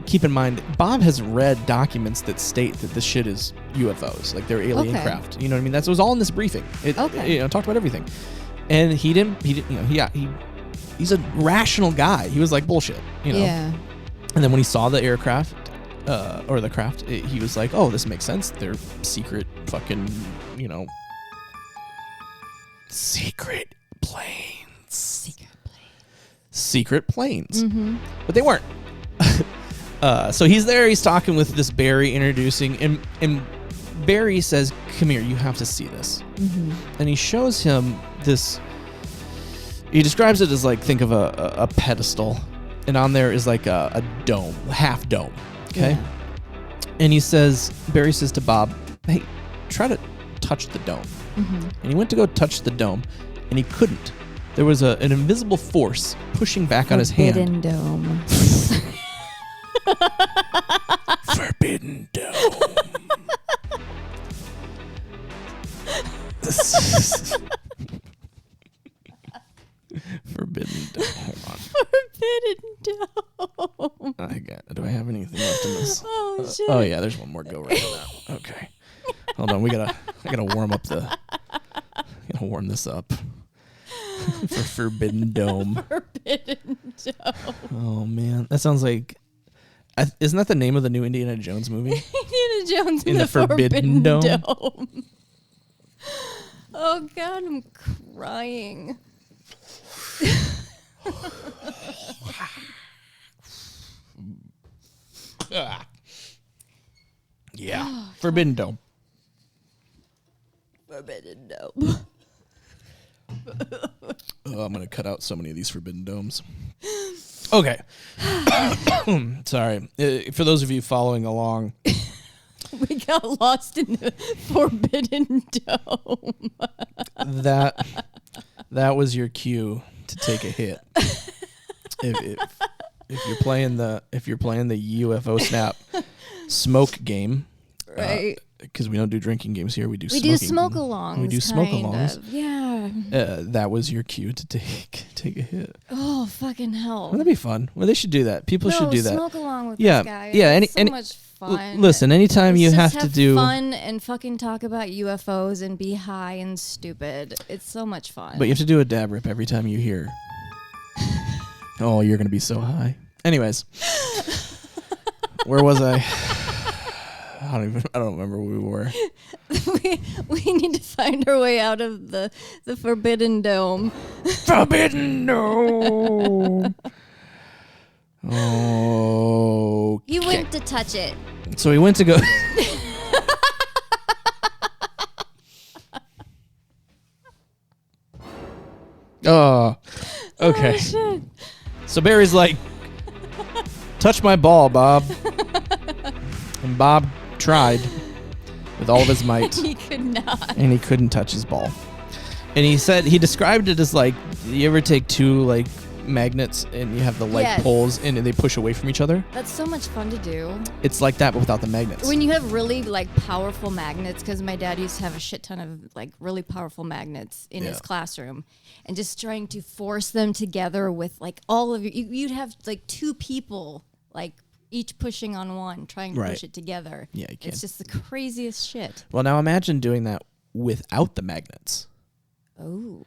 keep in mind, Bob has read documents that state that this shit is UFOs, like they're alien craft. You know what I mean? It was all in this briefing. It talked about everything. And he didn't, he's a rational guy. He was like, bullshit, Yeah. And then when he saw the aircraft, or the craft, he was like, oh, this makes sense. They're secret fucking, secret planes. Secret planes. Mm-hmm. But they weren't. So he's there, he's talking with this Barry, introducing, and Barry says, come here, you have to see this. Mm-hmm. And he shows him this, he describes it as like, think of a pedestal, and on there is like a dome, half dome, okay? Yeah. And Barry says to Bob, hey, try to touch the dome. Mm-hmm. And he went to go touch the dome, and he couldn't. There was an invisible force pushing back on his hand. Forbidden dome. Forbidden dome. Forbidden dome. Hold on. Forbidden dome. Do I have anything left in this? Oh shit. Oh yeah, there's one more go right on that. Okay. Hold on, I gotta warm up warm this up. For Forbidden Dome. Forbidden Dome. Oh man, that sounds like. Isn't that the name of the new Indiana Jones movie? Indiana Jones in the Forbidden Dome. Oh God, I'm crying. Yeah, Forbidden Dome. Forbidden Dome. I'm gonna cut out so many of these Forbidden Domes. Okay. Sorry. For those of you following along, we got lost in the Forbidden Dome. that was your cue to take a hit. If you're playing the U.F.Oh Snap smoke game, right? Because we don't do drinking games here. We do smoke-alongs. We do smoke-alongs. Yeah. That was your cue to take a hit. Oh, fucking hell. Wouldn't that be fun? Well, they should do that. People should do that. Smoke-along with this guy. Yeah. It's so much fun. Listen, anytime you have to do fun and fucking talk about UFOs and be high and stupid. It's so much fun. But you have to do a dab rip every time you hear. Oh, you're going to be so high. Anyways. Where was I? I don't remember where we were. we need to find our way out of the Forbidden Dome. Forbidden Dome. Oh. You went to touch it. So he went to go. Oh. Okay. Oh, shit. So Barry's like, touch my ball, Bob. And Bob tried with all of his might. He could not. And he couldn't touch his ball. And he described it as like, you ever take two like magnets and you have the like poles and they push away from each other? That's so much fun to do. It's like that but without the magnets. When you have really like powerful magnets, because my dad used to have a shit ton of like really powerful magnets in his classroom, and just trying to force them together with like all of you'd have like two people like each pushing on one, trying to push it together. Yeah, you can. It's just the craziest shit. Well, now imagine doing that without the magnets. Oh.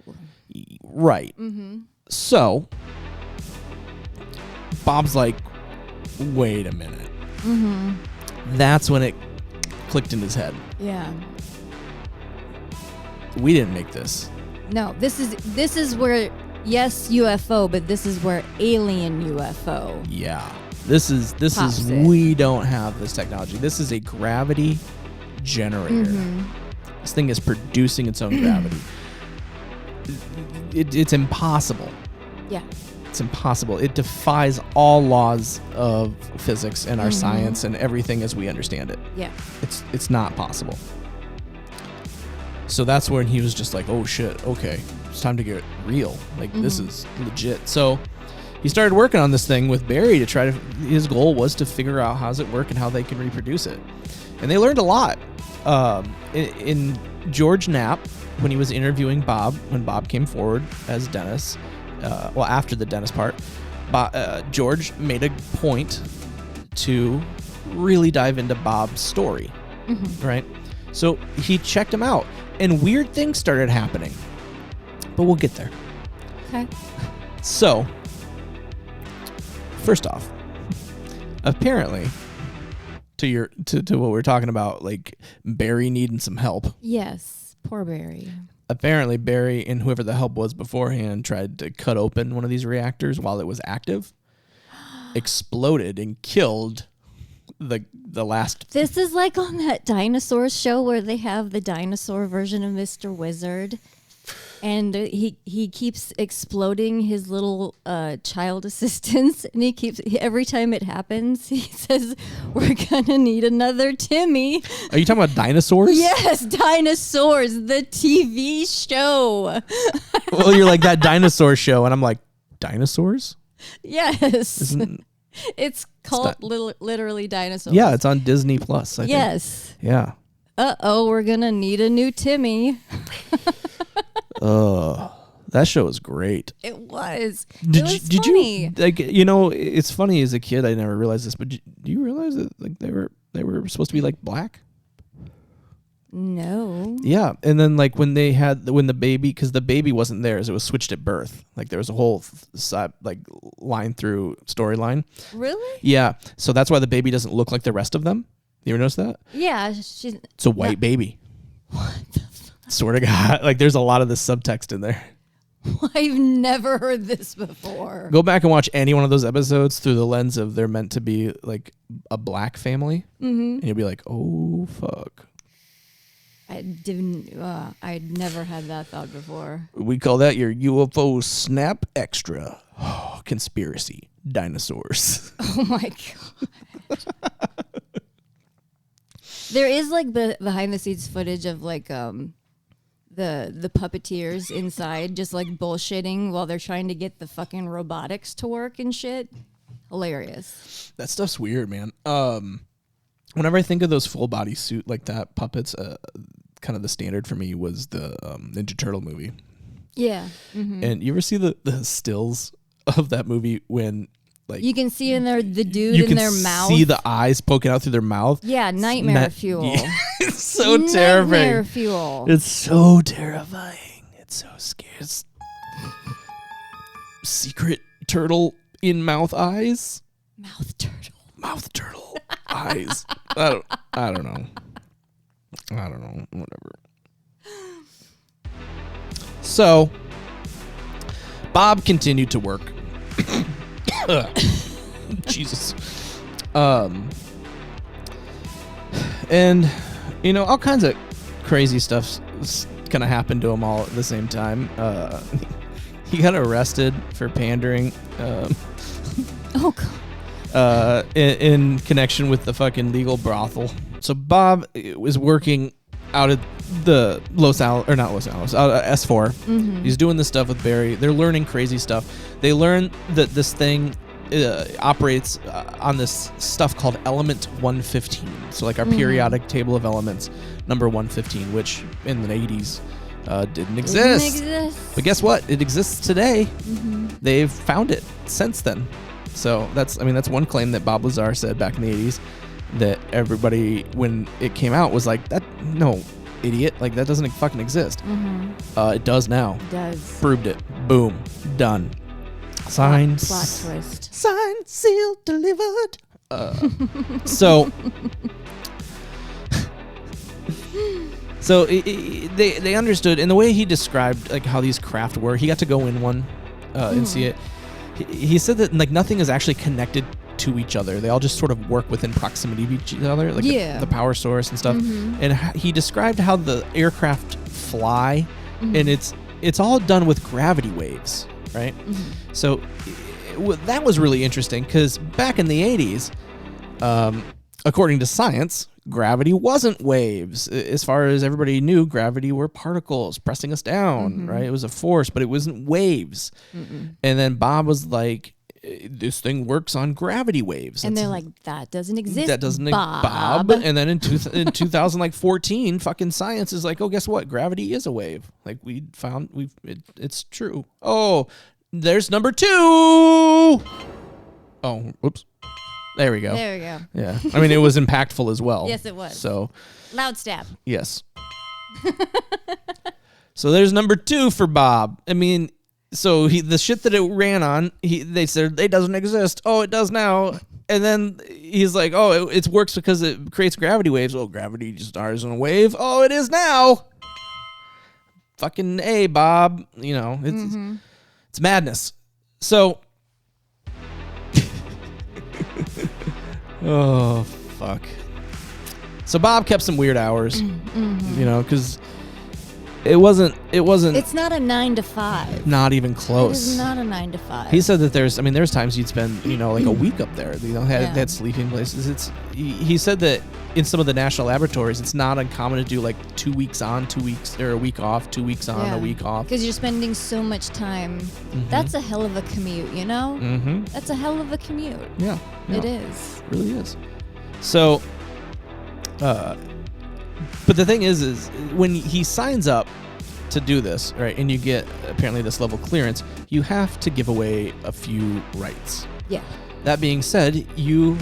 Right. Mm-hmm. So, Bob's like, wait a minute. That's when it clicked in his head. Yeah. We didn't make this. No, this is where, yes, UFO, but this is where alien UFO. Yeah. This is we don't have this technology. This is a gravity generator. This thing is producing its own gravity. It's impossible. Yeah. It's impossible. It defies all laws of physics and our science and everything as we understand it. Yeah. It's not possible. So that's when he was just like, oh shit, okay, it's time to get real. Like, this is legit. So he started working on this thing with Barry to try to, his goal was to figure out how does it work and how they can reproduce it. And they learned a lot. In George Knapp, when he was interviewing Bob, when Bob came forward as Dennis, after the Dennis part, George made a point to really dive into Bob's story, right? So he checked him out, and weird things started happening. But we'll get there. Okay. So, first off, apparently, to what we're talking about, like Barry needing some help. Yes, poor Barry. Apparently, Barry and whoever the help was beforehand tried to cut open one of these reactors while it was active, exploded, and killed the last. This is like on that dinosaur show where they have the dinosaur version of Mr. Wizard, and he keeps exploding his little child assistants, and he keeps, every time it happens, he says, "We're gonna need another Timmy." Are you talking about dinosaurs? Yes, dinosaurs, the TV show. Well, you're like that dinosaur show, and I'm like, dinosaurs? Yes. It's called literally dinosaurs. Yeah, it's on Disney Plus. I think. Yes. Yeah. We're gonna need a new Timmy. That show was great. It was. Did funny. you like? You know, it's funny as a kid. I never realized this, but do you realize that like they were supposed to be like black? No. Yeah, and then like when the baby, because the baby wasn't theirs, it was switched at birth. Like there was a whole line through storyline. Really? Yeah, so that's why the baby doesn't look like the rest of them. You ever notice that? Yeah, it's a white baby. What the fuck? Swear to God, like there's a lot of this subtext in there. I've never heard this before. Go back and watch any one of those episodes through the lens of they're meant to be like a black family, and you'll be like, oh fuck. I'd never had that thought before. We call that your U.F.Oh Snap extra. Oh, conspiracy. Dinosaurs. Oh my God. There is like behind the scenes footage of like the puppeteers inside just like bullshitting while they're trying to get the fucking robotics to work and shit. Hilarious. That stuff's weird, man. Whenever I think of those full body suit like that puppets, kind of the standard for me was the Ninja Turtle movie. Yeah. And you ever see the stills of that movie when like you can see in there the dude in their mouth. See the eyes poking out through their mouth. Yeah, nightmare fuel. Yeah. It's so terrifying. Nightmare fuel. It's so terrifying. It's so scary. Secret turtle in mouth eyes. Mouth turtle eyes. I don't know. Whatever. So, Bob continued to work. Jesus. And, you know, all kinds of crazy stuff kind of happened to him all at the same time. He got arrested for pandering. Oh, God. In connection with the fucking legal brothel. So Bob was working out at the out at S4. He's doing this stuff with Barry. They're learning crazy stuff. They learn that this thing operates on this stuff called element 115. So like our periodic table of elements, number 115, which in the 80s didn't exist. But guess what? It exists today. They've found it since then. So that's one claim that Bob Lazar said back in the 80s, that everybody, when it came out, was like, that, no, idiot, like that doesn't fucking exist. It does now. It does. Proved it. Boom. Done. Signed. Plot twist. Signed, sealed, delivered. So they understood, and the way he described like how these craft were, he got to go in one and see it. He said that like nothing is actually connected to each other. They all just sort of work within proximity of each other, like the power source and stuff. And he described how the aircraft fly, and it's all done with gravity waves, right? So that was really interesting because back in the 80s, according to science, gravity wasn't waves. As far as everybody knew, gravity were particles pressing us down, right? It was a force, but it wasn't waves. And then Bob was like, this thing works on gravity waves. And they're like, that doesn't exist, that doesn't Bob. And then in 2014, fucking science is like, oh, guess what? Gravity is a wave. Like it's true. Oh, there's number 2. Oh, whoops. There we go. Yeah. I mean, it was impactful as well. Yes, it was. So loud stab. Yes. So there's number 2 for Bob. I mean, so the shit that it ran on, they said it doesn't exist. Oh, it does now. And then he's like, oh, it works because it creates gravity waves. Oh, gravity just starts in a wave. Oh, it is now. Fucking A, Bob. You know, it's madness. So, oh, fuck. So Bob kept some weird hours, you know, because it wasn't. It's not a 9 to 5. Not even close. It is not a 9 to 5. He said that there's times you'd spend, you know, like a week up there. You know, had sleeping places. He said that in some of the national laboratories, it's not uncommon to do like 2 weeks on, 2 weeks, or a week off, 2 weeks on, a week off. Because you're spending so much time. That's a hell of a commute, you know? That's a hell of a commute. Yeah. It is. It really is. So, but the thing is when he signs up to do this, right, and you get apparently this level clearance, you have to give away a few rights. Yeah. That being said, you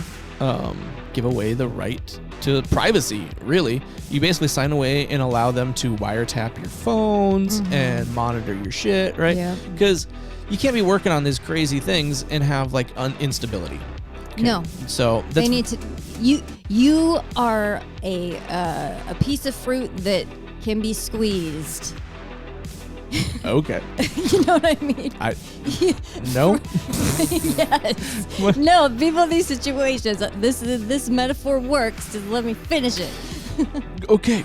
give away the right to privacy, really. You basically sign away and allow them to wiretap your phones and monitor your shit, right? Yeah. Because you can't be working on these crazy things and have like instability. Okay. No. So they need to. You are a piece of fruit that can be squeezed. Okay. You know what I mean? No. Yes. What? No. People in these situations. This metaphor works. Just let me finish it. Okay.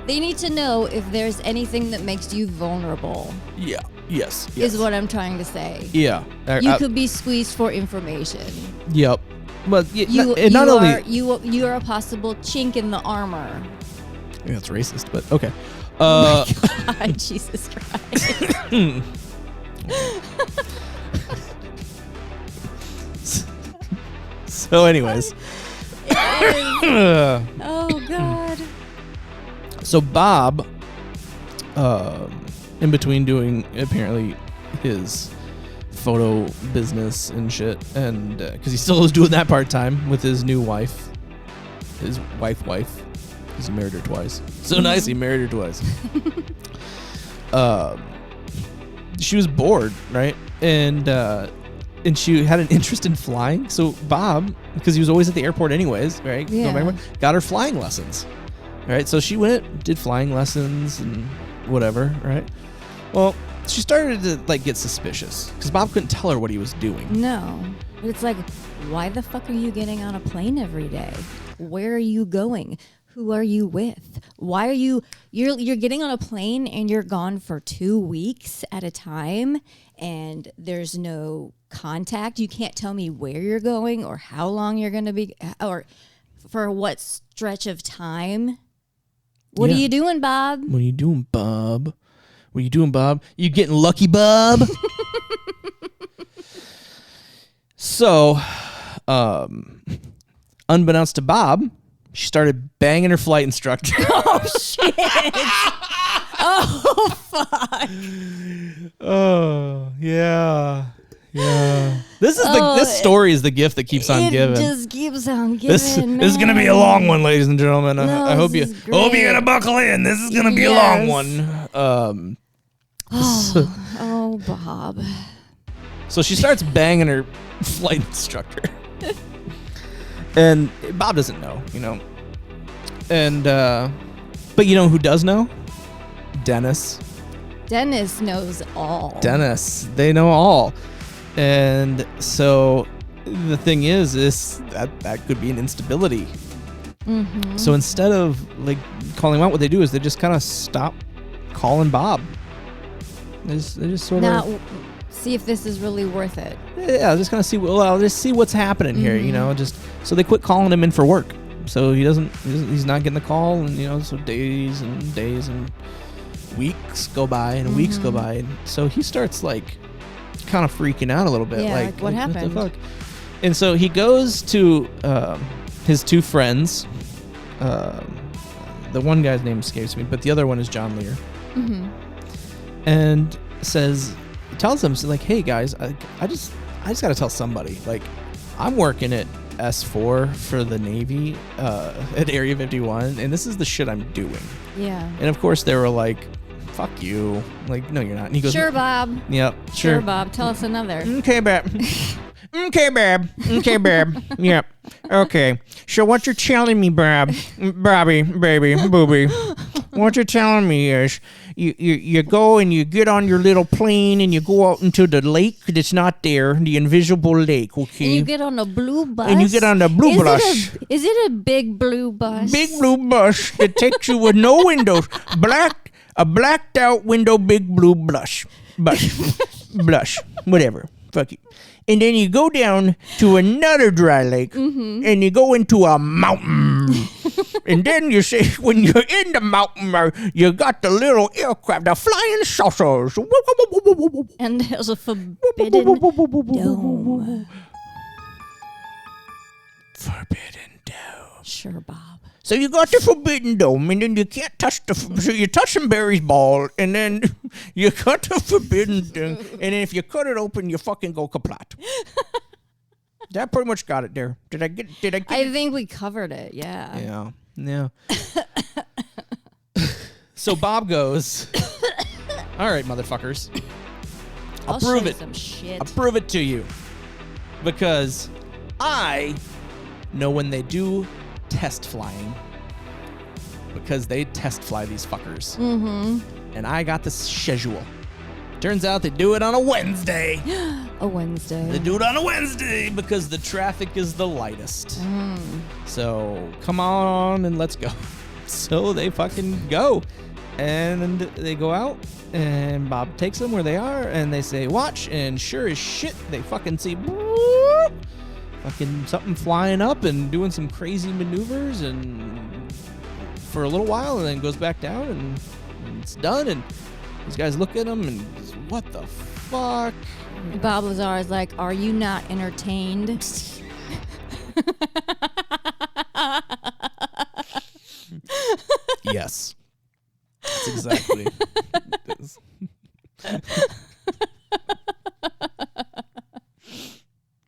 They need to know if there's anything that makes you vulnerable. Yeah. Yes. Is what I'm trying to say. Yeah. You could be squeezed for information. Yep. But you are a possible chink in the armor. I think that's racist, but okay. Oh my God, Jesus Christ. So anyways. Oh God. So Bob, in between doing apparently his photo business and shit, and because he still was doing that part-time with his new wife, his wife. He's married her twice. So nice, he married her twice. She was bored, right? And she had an interest in flying. So Bob, because he was always at the airport anyways, right? Yeah. Got her flying lessons, right? So she went, did flying lessons and whatever, right? Well, she started to like get suspicious because Bob couldn't tell her what he was doing. No, but it's like, why the fuck are you getting on a plane every day? Where are you going? Who are you with? Why are you're getting on a plane and you're gone for 2 weeks at a time and there's no contact. You can't tell me where you're going or how long you're going to be or for what stretch of time. What are you doing, Bob? What are you doing, Bob? What are you doing, Bob? You getting lucky, Bob? So, unbeknownst to Bob, she started banging her flight instructor. Oh, shit. Oh, fuck. Oh, yeah. Yeah. This story is the gift that keeps on giving. It just keeps on giving. This is going to be a long one, ladies and gentlemen. I hope you're going to buckle in. This is going to be a long one. Bob. So she starts banging her flight instructor. And Bob doesn't know, And, but you know who does know? Dennis. Dennis knows all. Dennis. They know all. And so the thing is that could be an instability. Mm-hmm. So instead of like calling him out, what they do is they just kind of stop calling Bob. They just sort of see if this is really worth it. Yeah, just kind of see. Well, I'll just see what's happening here. Just so they quit calling him in for work. So he's not getting the call, and so days and days and weeks go by, and weeks go by, and so he starts like kind of freaking out a little bit. Yeah, like what happened? What the fuck? And so he goes to his two friends. The one guy's name escapes me, but the other one is John Lear. Mm-hmm. And tells them, so like, hey guys, I just got to tell somebody. Like, I'm working at S4 for the Navy at Area 51, and this is the shit I'm doing. Yeah. And of course they were like, fuck you. Like, no, you're not. And he goes, sure, Bob. Yep, Sure, Bob. Tell us another. Okay, Bob. Okay, Bob. Okay, Bob. Yep. Okay. So what you're telling me, Bobby, baby, booby, what you're telling me is you go and you get on your little plane and you go out into the lake that's not there, the invisible lake, okay? And you get on a blue bus. And you get on the blue bus. Is it a big blue bus? Big blue bus that takes you with no windows. A blacked out window, big blue blush. Blush. Whatever. Fuck you. And then you go down to another dry lake, and you go into a mountain. And then you say, when you're in the mountain, you got the little aircraft, the flying saucers. And there's a forbidden dome. Forbidden dome. Sure, Bob. So you got the forbidden dome, and then you can't touch so you're touching Barry's ball, and then you cut the forbidden thing, and then if you cut it open, you fucking go kaplat. That pretty much got it there. Did I get I think we covered it, yeah. Yeah. So Bob goes, all right, motherfuckers. I'll prove show it. Some shit. I'll prove it to you. Because I know when they do test flying, because they test fly these fuckers. Mm-hmm. And I got the schedule. Turns out they do it on a Wednesday. A Wednesday. They do it on a Wednesday because the traffic is the lightest. So come on and let's go. So they fucking go. And they go out, and Bob takes them where they are, and they say, watch, and sure as shit, they fucking see fucking something flying up and doing some crazy maneuvers and for a little while, and then goes back down, and it's done, and these guys look at him and what the fuck? Bob Lazar is like, are you not entertained? Yes. That's exactly this.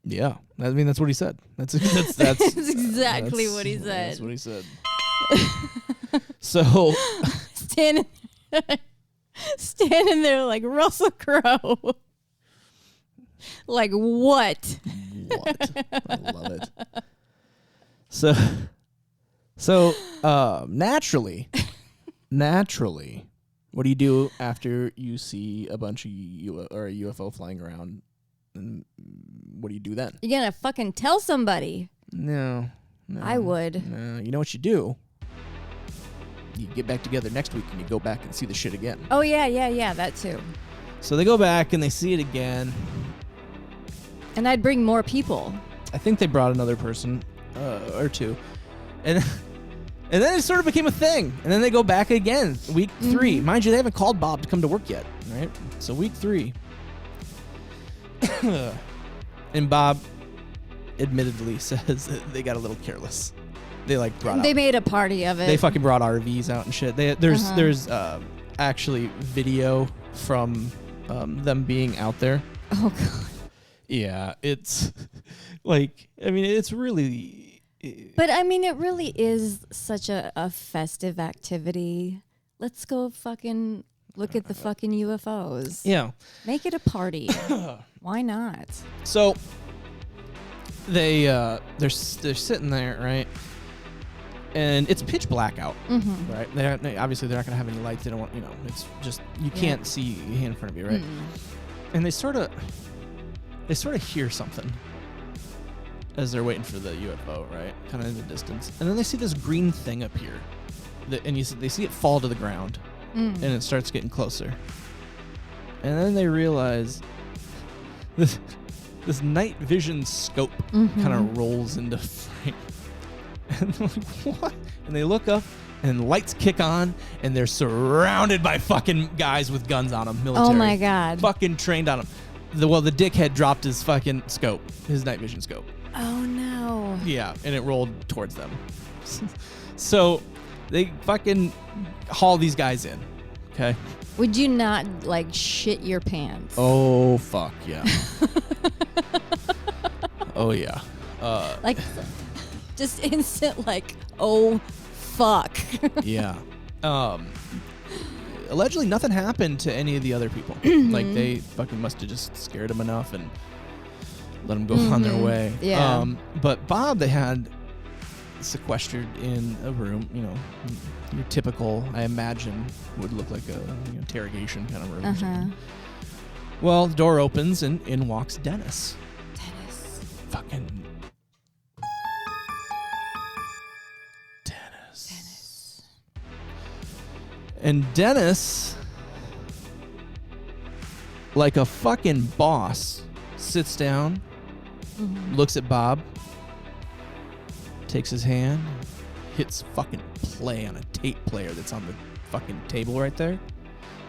Yeah, I mean that's what he said. That's exactly what he said. That's what he said. So standing there like Russell Crowe. Like what? What? I love it. So naturally, what do you do after you see a bunch of a UFO flying around? And what do you do then? You're gonna fucking tell somebody. No. I would. No, you know what you do? You get back together next week and you go back and see the shit again. Oh yeah, that too. So they go back and they see it again. And I'd bring more people. I think they brought another person or two. And then it sort of became a thing. And then they go back again, week 3. Mind you, they haven't called Bob to come to work yet, right? So week 3. And Bob admittedly says that they got a little careless. They They made a party of it. They fucking brought RVs out and shit. There's actually video from them being out there. Oh god. Yeah, it's like, I mean, it's really. But I mean, it really is such a festive activity. Let's go fucking look at the fucking UFOs. Yeah. Make it a party. Why not? So they're sitting there, right? And it's pitch black out, right? Obviously, they're not going to have any lights. They don't want, it's just, you can't see your hand in front of you, right? And they sort of hear something as they're waiting for the UFO, right? Kind of in the distance. And then they see this green thing appear. And they see it fall to the ground. And it starts getting closer. And then they realize this night vision scope kind of rolls into frame. And they're like, what? And they look up, and lights kick on, and they're surrounded by fucking guys with guns on them, military. Oh, my God. Fucking trained on them. The dickhead dropped his fucking scope, his night vision scope. Oh, no. Yeah, and it rolled towards them. So they fucking haul these guys in, okay? Would you not, shit your pants? Oh, fuck, yeah. Oh, yeah. Just instant, oh, fuck. Yeah. Allegedly, nothing happened to any of the other people. They fucking must have just scared them enough and let them go on their way. Yeah. But Bob, they had sequestered in a room, your typical, I imagine, would look like a interrogation kind of room. Uh-huh. Well, the door opens and in walks Dennis. Fucking Dennis. And Dennis, like a fucking boss, sits down, looks at Bob, takes his hand, hits fucking play on a tape player that's on the fucking table right there.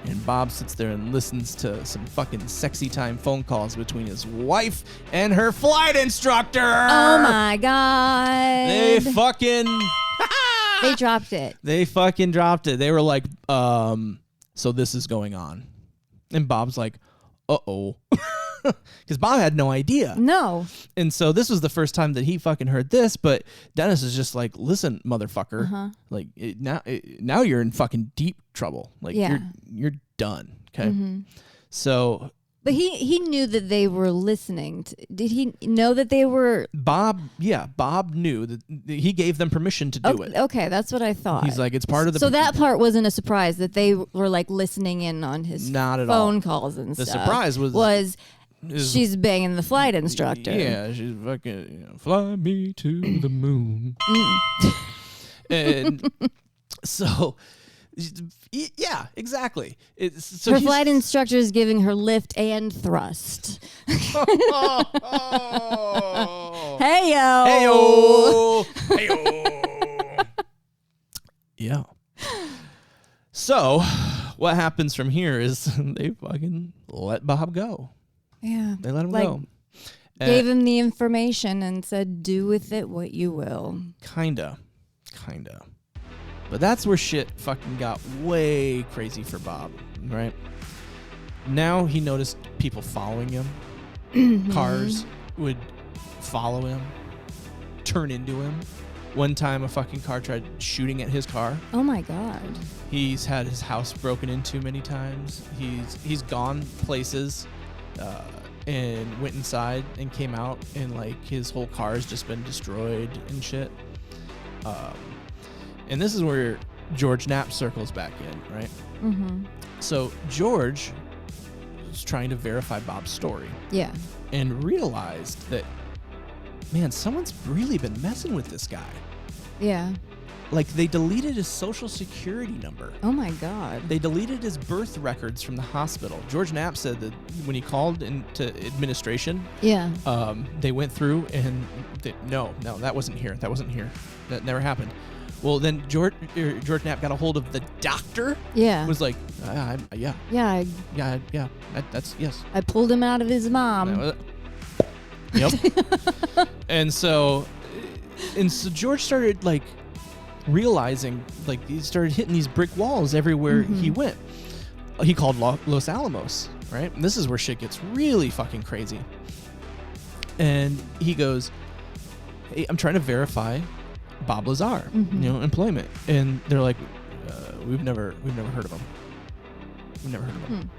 And Bob sits there and listens to some fucking sexy time phone calls between his wife and her flight instructor. Oh, my God. They fucking... They dropped it. They fucking dropped it. They were like, so this is going on. And Bob's like, uh-oh. Because Bob had no idea. No. And so this was the first time that he fucking heard this, but Dennis is just like, listen, motherfucker. Now you're in fucking deep trouble. You're done. Okay. So... But he knew that they were listening. Did he know that they were... Bob knew that he gave them permission to do it. Okay, that's what I thought. He's like, it's part of the... So that part wasn't a surprise, that they were listening in on his phone calls and stuff. The surprise was she's banging the flight instructor. Yeah, she's fucking, fly me to the moon. And so... Yeah, exactly. Her flight instructor is giving her lift and thrust. Hey-yo. Hey-yo. Hey-yo. Yeah. So, what happens from here is they fucking let Bob go. Yeah. They let him go. Gave him the information and said, do with it what you will. Kinda. But that's where shit fucking got way crazy for Bob, right? Now he noticed people following him. Cars would follow him, turn into him. One time a fucking car tried shooting at his car. Oh my God. He's had his house broken into many times. He's gone places and went inside and came out and his whole car's just been destroyed and shit. And this is where George Knapp circles back in, right? So George was trying to verify Bob's story. Yeah. And realized that, man, someone's really been messing with this guy. Yeah. They deleted his social security number. Oh my God. They deleted his birth records from the hospital. George Knapp said that when he called into administration, they went through and no, that wasn't here. That never happened. Well, then George Knapp got a hold of the doctor. Yeah. Was like, Yeah. That's yes. I pulled him out of his mom. Yep. And so George started realizing he started hitting these brick walls everywhere he went. He called Los Alamos, right? And this is where shit gets really fucking crazy. And he goes, "Hey, I'm trying to verify Bob Lazar, employment." And they're like, we've never heard of him. We've never heard of him.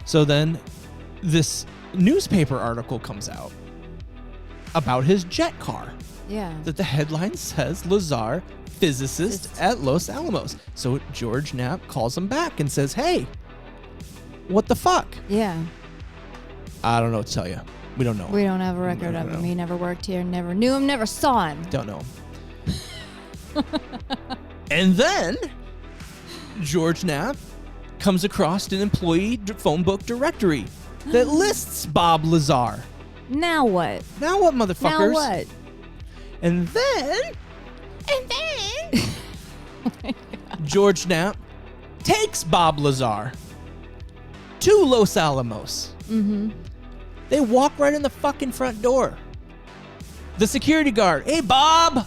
So then this newspaper article comes out about his jet car. Yeah. That the headline says Lazar, physicist at Los Alamos. So George Knapp calls him back and says, hey, what the fuck? Yeah. I don't know what to tell you. We don't know. We don't have a record of him. He never worked here, never knew him, never saw him. Don't know. And then George Knapp comes across an employee phone book directory that lists Bob Lazar. Now what? Now what, motherfuckers? Now what? And then George Knapp takes Bob Lazar to Los Alamos. Mm-hmm. They walk right in the fucking front door. The security guard, hey, Bob!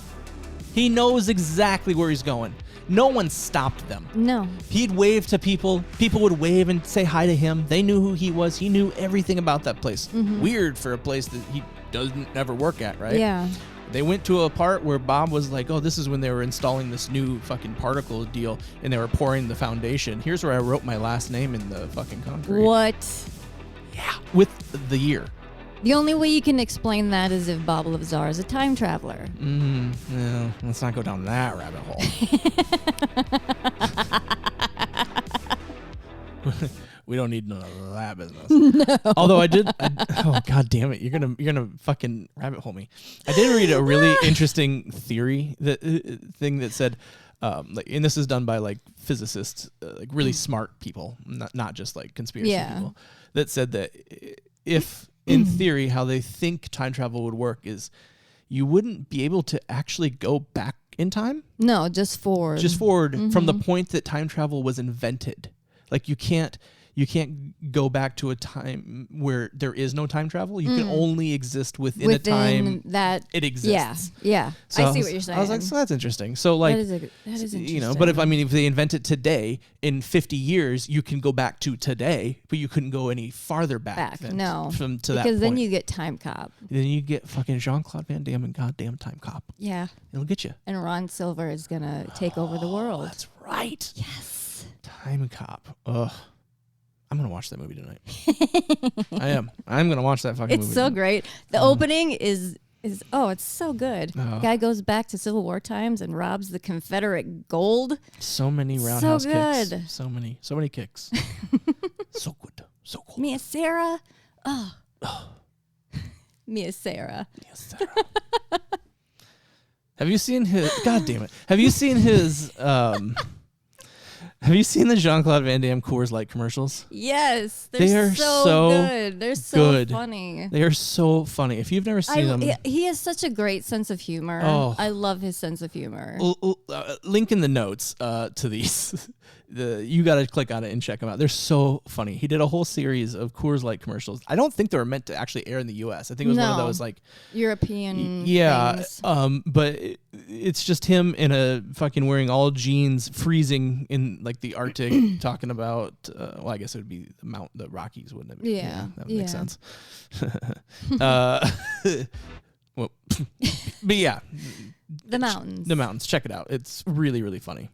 He knows exactly where he's going. No one stopped them. No. He'd wave to people. People would wave and say hi to him. They knew who he was. He knew everything about that place. Mm-hmm. Weird for a place that he doesn't ever work at, right? Yeah. They went to a part where Bob was like, oh, this is when they were installing this new fucking particle deal and they were pouring the foundation. Here's where I wrote my last name in the fucking concrete. What? Yeah. With the year. The only way you can explain that is if Bob Lazar is a time traveler. No, let's not go down that rabbit hole. We don't need none of that business. No. Although oh god damn it, you're gonna fucking rabbit hole me. I did read a really interesting theory thing that said, and this is done by like physicists, like really smart people, not just like conspiracy people, that said that if in theory how they think time travel would work is you wouldn't be able to actually go back in time. No, just forward. Just forward from the point that time travel was invented. Like you can't go back to a time where there is no time travel. You can only exist within a time that it exists. Yeah. So I see what you're saying. I was like, so that's interesting. So like, that is interesting. You know, but if they invent it today, in 50 years, you can go back to today, but you couldn't go any farther back. No, that because point. then you get Time Cop. Then you get fucking Jean-Claude Van Damme and goddamn Time Cop. Yeah. It'll get you. And Ron Silver is gonna take over the world. That's right. Yes. Time Cop. Ugh. I'm going to watch that movie tonight. I am. I'm going to watch that fucking movie. It's so great. The opening is it's so good. Guy goes back to Civil War times and robs the Confederate gold. So many roundhouse kicks. Good. So many kicks. So good. So cool. Mia Sarah. Oh. Mia Sarah. Have you seen his... God damn it. Have you seen his... Have you seen the Jean-Claude Van Damme Coors Light commercials? Yes. They are so good. They're so good. funny. They are so funny. If you've never seen them... He has such a great sense of humor. Oh. I love his sense of humor. Link in the notes to these. You got to click on it and check them out. They're so funny. He did a whole series of Coors Light commercials. I don't think they were meant to actually air in the U.S. I think it was one of those like... European things. But it's just him in a fucking wearing all jeans, freezing in like the Arctic, talking about. Well, I guess it would be the Rockies, wouldn't it? Yeah, that would make sense. Well, but yeah, the mountains. The mountains. Check it out. It's really, really funny.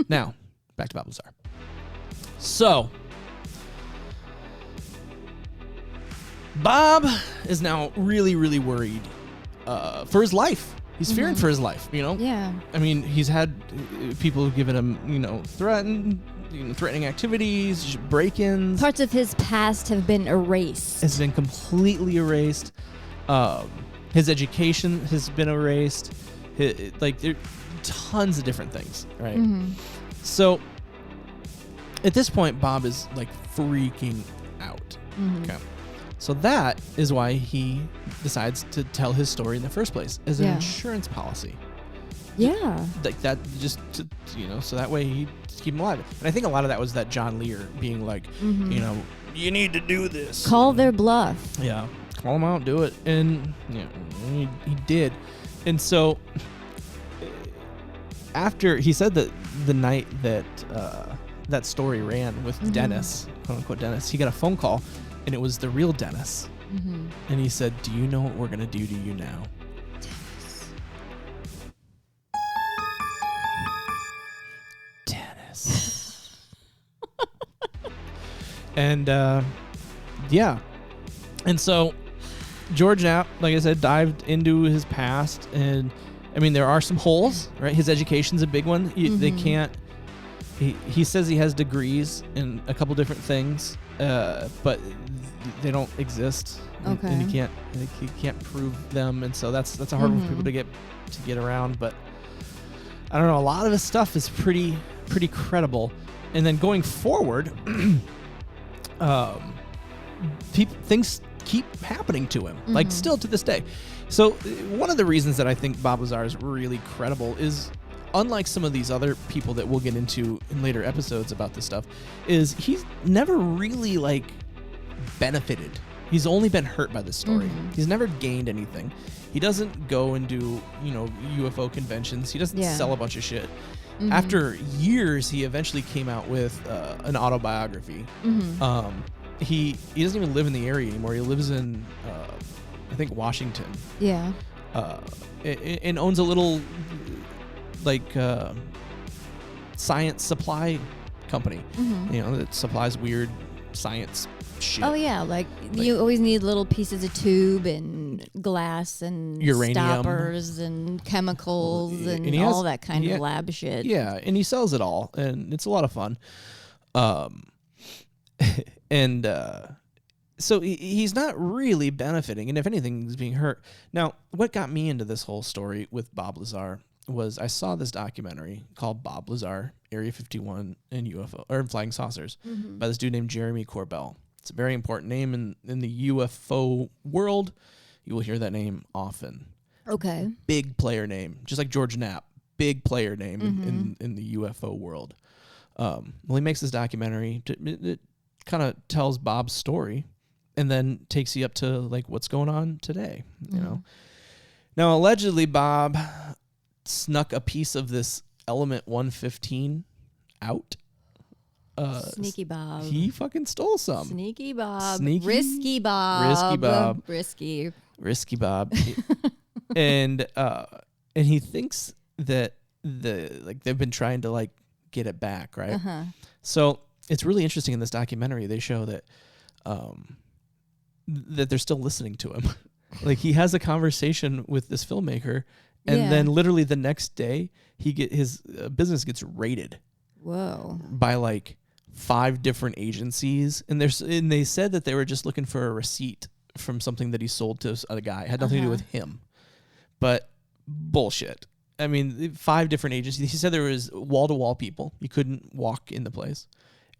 Now, back to Bob Lazar. So, Bob is now really, really worried for his life. He's fearing for his life, you know? Yeah. I mean, he's had people giving him, threatening activities, break-ins. Parts of his past have been erased. It's been completely erased. His education has been erased. There are tons of different things, right? Mm-hmm. So, at this point, Bob is like freaking out. Mm-hmm. Okay. So that is why he decides to tell his story in the first place as an insurance policy. Yeah. Like that, just to, so that way he'd keep him alive. And I think a lot of that was that John Lear being like, you need to do this. Call their bluff. Yeah. Call him out, do it. And he did. And so after he said that the night that that story ran with Dennis, quote unquote Dennis, he got a phone call. And it was the real Dennis. Mm-hmm. And he said, do you know what we're going to do to you now? Dennis. And, yeah. And so George Knapp, like I said, dived into his past, and I mean there are some holes, right? His education's a big one. They can't. He says he has degrees in a couple different things, but they don't exist. Okay. And he can't prove them, and so that's a hard one for people to get around. But I don't know. A lot of his stuff is pretty credible, and then going forward, things keep happening to him, like still to this day. So one of the reasons that I think Bob Lazar is really credible is, unlike some of these other people that we'll get into in later episodes about this stuff, is he's never really like benefited. He's only been hurt by this story. He's never gained anything. He doesn't go and do, UFO conventions. He doesn't sell a bunch of shit. After years, he eventually came out with an autobiography. He doesn't even live in the area anymore. He lives in, I think, Washington. Yeah. And owns a little, science supply company. That supplies weird science shit. Oh yeah, like you always need little pieces of tube and glass and uranium stoppers and chemicals and all that kind of lab shit. Yeah, and he sells it all, and it's a lot of fun. So he's not really benefiting, and if anything, he's being hurt. Now, what got me into this whole story with Bob Lazar was I saw this documentary called Bob Lazar, Area 51 and UFO or Flying Saucers by this dude named Jeremy Corbell. It's a very important name in the U.F.O world. You will hear that name often. Okay. Big player name, just like George Knapp. Big player name in the U.F.O world. Well, he makes this documentary. It kind of tells Bob's story, and then takes you up to like what's going on today. You know. Now, allegedly, Bob snuck a piece of this element 115 out. Sneaky Bob. He fucking stole some. Sneaky Bob. Sneaky? Risky Bob. Risky Bob. Risky Bob. and he thinks that they've been trying to like get it back, right? So it's really interesting in this documentary. They show that that they're still listening to him. Like he has a conversation with this filmmaker, and then literally the next day his business gets raided. Whoa. By like 5 different agencies, and they said that they were just looking for a receipt from something that he sold to a guy. It had nothing to do with him. But bullshit. I mean, 5 different agencies. He said there was wall-to-wall people. You couldn't walk in the place.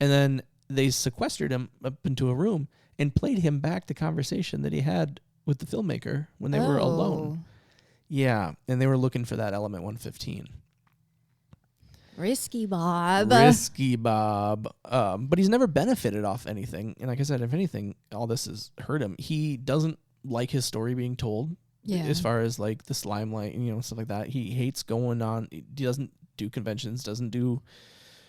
And then they sequestered him up into a room and played him back the conversation that he had with the filmmaker when they were alone. Yeah, and they were looking for that element 115. Risky Bob. But he's never benefited off anything. And like I said, if anything, all this has hurt him. He doesn't like his story being told. As far as like this limelight and stuff like that. He hates going on. He doesn't do conventions, doesn't do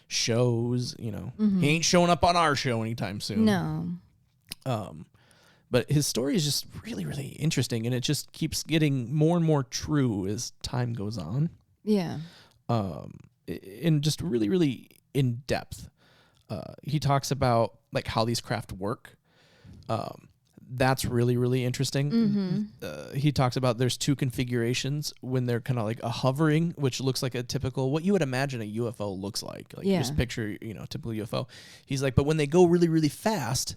shows, He ain't showing up on our show anytime soon. No. But his story is just really, really interesting, and it just keeps getting more and more true as time goes on. Yeah. And just really, really in depth. He talks about like how these craft work. That's really, really interesting. He talks about there's 2 configurations when they're kind of like a hovering, which looks like a typical, what you would imagine a UFO looks like. Like you just picture, typical UFO. He's like, but when they go really, really fast,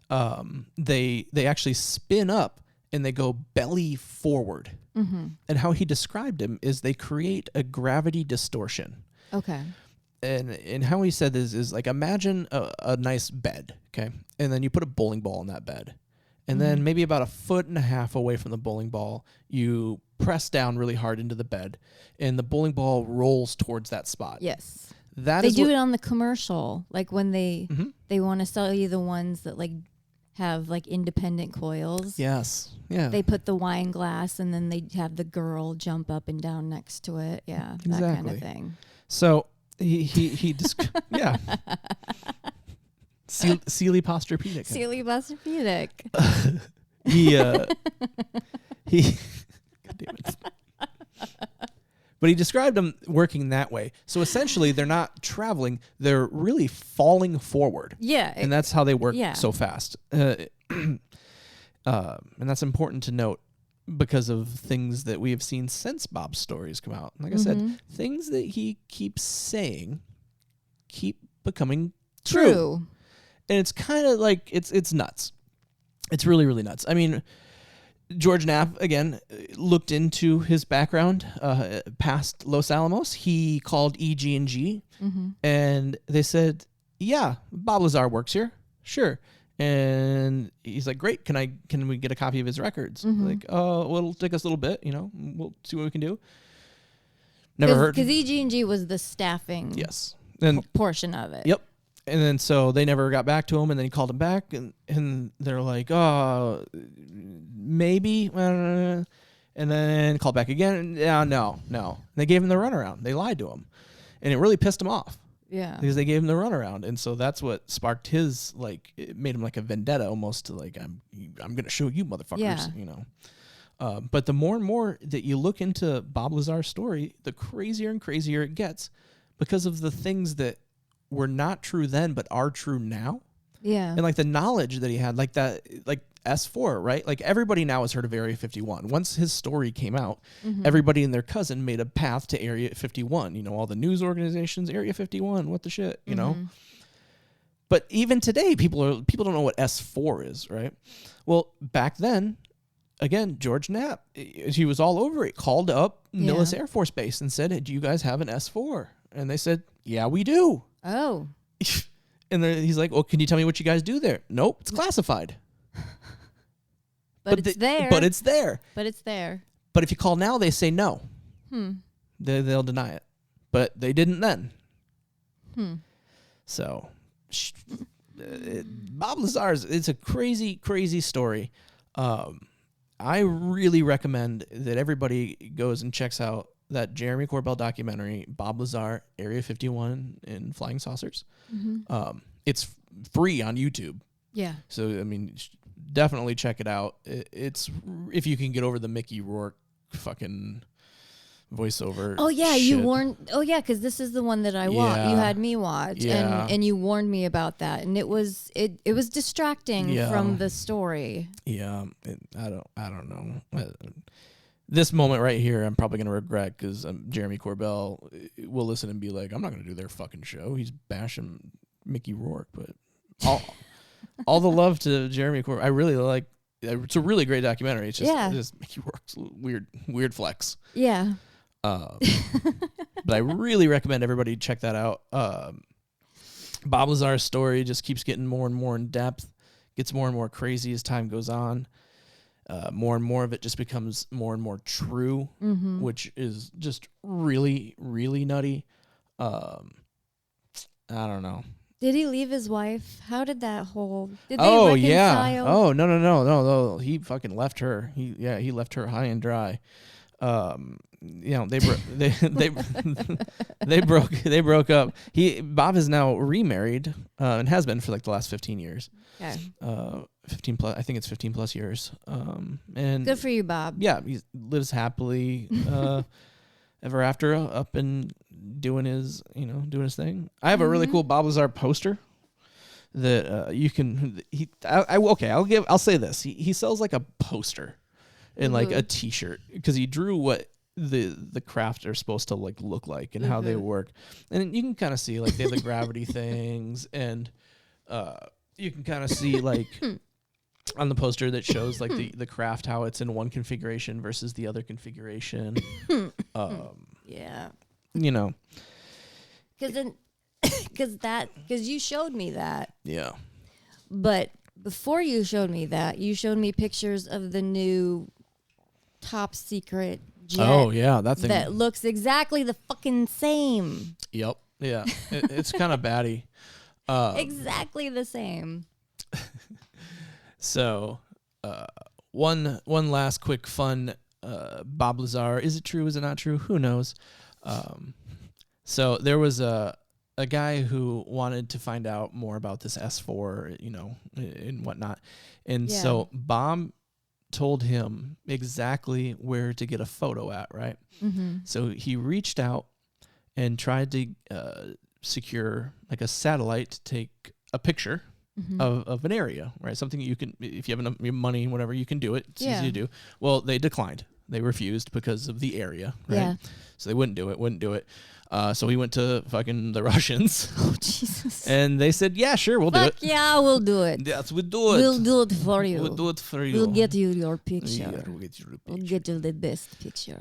they actually spin up and they go belly forward. And how he described them is they create a gravity distortion. Okay. And how he said this is like, imagine a nice bed, okay? And then you put a bowling ball in that bed. And then maybe about 1.5 feet away from the bowling ball, you press down really hard into the bed, and the bowling ball rolls towards that spot. Yes. They do it on the commercial, like when they want to sell you the ones that like have like independent coils. Yes. Yeah. They put the wine glass, and then they have the girl jump up and down next to it. Yeah, exactly. That kind of thing. So he yeah. Sealy Posturpedic. Sealy Posturpedic. he God damn it. But he described them working that way. So essentially, they're not traveling; they're really falling forward. Yeah, and that's how they work so fast. And that's important to note because of things that we have seen since Bob's stories come out. Like I said, things that he keeps saying keep becoming true. And it's kind of like, it's nuts. It's really, really nuts. I mean, George Knapp, again, looked into his background past Los Alamos. He called EG&G, and they said, yeah, Bob Lazar works here. Sure. And he's like, great, can we get a copy of his records? Like, oh, well, it'll take us a little bit, we'll see what we can do. Never heard. Because EG&G was the staffing portion of it. Yep. And then so they never got back to him, and then he called him back, and they're like, oh, maybe, and then called back again. Yeah, no. They gave him the runaround. They lied to him, and it really pissed him off. Yeah, because they gave him the runaround, and so that's what sparked his, like, it made him like a vendetta almost, to like, I'm gonna show you motherfuckers, But the more and more that you look into Bob Lazar's story, the crazier and crazier it gets, because of the things that were not true then but are true now. Yeah. And like the knowledge that he had, like that, like S4, right? Like everybody now has heard of Area 51. Once his story came out, everybody and their cousin made a path to Area 51. All the news organizations, Area 51, what the shit, you know? But even today, people don't know what S4 is, right? Well, back then, again, George Knapp, he was all over it, called up Nellis Air Force Base and said, do you guys have an S4? And they said, yeah, we do. Oh. And he's like, well, can you tell me what you guys do there? Nope, it's classified. But it's there. But it's there. But it's there. But if you call now, they say no. They'll deny it. But they didn't then. So, Bob Lazar's, it's a crazy, crazy story. I really recommend that everybody goes and checks out that Jeremy Corbell documentary, Bob Lazar, Area 51 and Flying Saucers. It's free on YouTube. Yeah. So, I mean, definitely check it out. It's, if you can get over the Mickey Rourke fucking voiceover. Oh, yeah, shit. you warned. Oh, yeah, because this is the one that I watched. You had me watch, and you warned me about that, and it was distracting from the story. Yeah, I don't know. This moment right here, I'm probably gonna regret, because Jeremy Corbell will listen and be like, "I'm not gonna do their fucking show." He's bashing Mickey Rourke, but all the love to Jeremy Corbell. I really like. It's a really great documentary. It's just Mickey Rourke's weird flex. Yeah. But I really recommend everybody check that out. Bob Lazar's story just keeps getting more and more in depth, gets more and more crazy as time goes on. More and more of it just becomes more and more true, which is just really, really nutty. I don't know. Did he leave his wife? How did that whole? Did they reconcile? Yeah. Oh no. He fucking left her. He left her high and dry. They broke up. Bob is now remarried and has been for like the last 15 years. Okay. 15 plus. I think it's 15 plus years. And good for you, Bob. Yeah, he lives happily ever after, up and doing his thing. I have a really cool Bob Lazar poster that you can. I'll say this. He sells like a poster and like a T-shirt, because he drew what the craft are supposed to like look like and how they work, and you can kind of see like they have the gravity things, and you can kind of see like on the poster that shows like the craft, how it's in one configuration versus the other configuration. Yeah, because you showed me that. Yeah, but before you showed me that, you showed me pictures of the new top secret jet. Oh yeah, that thing that looks exactly the fucking same. Yep. Yeah, it's kind of batty. Exactly the same. So, one last quick fun Bob Lazar. Is it true? Is it not true? Who knows? So there was a guy who wanted to find out more about this S4, and whatnot. And so Bob told him exactly where to get a photo at, right? So he reached out and tried to secure like a satellite to take a picture of an area, right? Something you can, if you have enough money, whatever, you can do it. It's easy to do. Well, they declined. They refused because of the area, right? Yeah. So they wouldn't do it. So he went to fucking the Russians. Oh, Jesus. And they said, yeah, sure, we'll do it. Yeah, we'll do it. Yes, we'll do it. We'll do it for you. We'll do it for you. We'll get you your picture. Yeah, we'll get you the We'll picture. get you the best picture.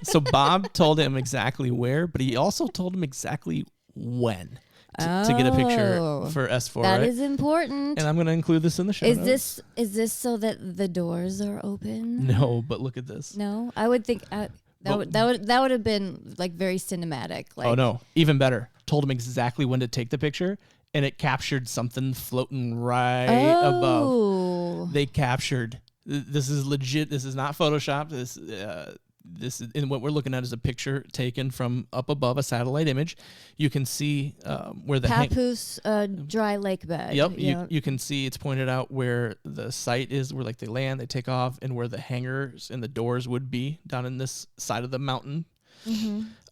So Bob told him exactly where, but he also told him exactly when to get a picture for S4. That right? is important. And I'm going to include this in the show notes. Is this so that the doors are open? No, but look at this. No, I would think that would have been like very cinematic. Like, Oh no, even better. Told him exactly when to take the picture, and it captured something floating right above. They captured. This is legit. This is not Photoshop. This is, and what we're looking at is a picture taken from up above, a satellite image. You can see where the Papoose dry lake bed. Yep, you can see it's pointed out where the site is, where like they land, they take off, and where the hangars and the doors would be down in this side of the mountain.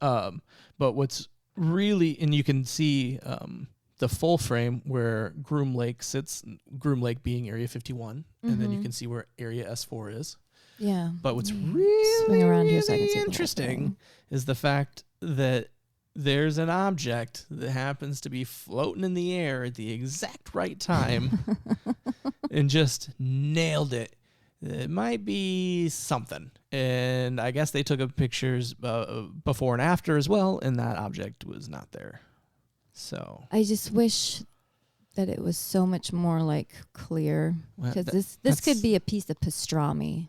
But what's really, and you can see the full frame where Groom Lake sits, Groom Lake being Area 51, and then you can see where Area S4 is. Yeah. But what's Swing really, around here so I can see the whole interesting thing. is the fact that there's an object that happens to be floating in the air at the exact right time and just nailed it. It might be something. And I guess they took up pictures before and after as well, and that object was not there. So I just wish that it was so much more like clear, Well, because this could be a piece of pastrami,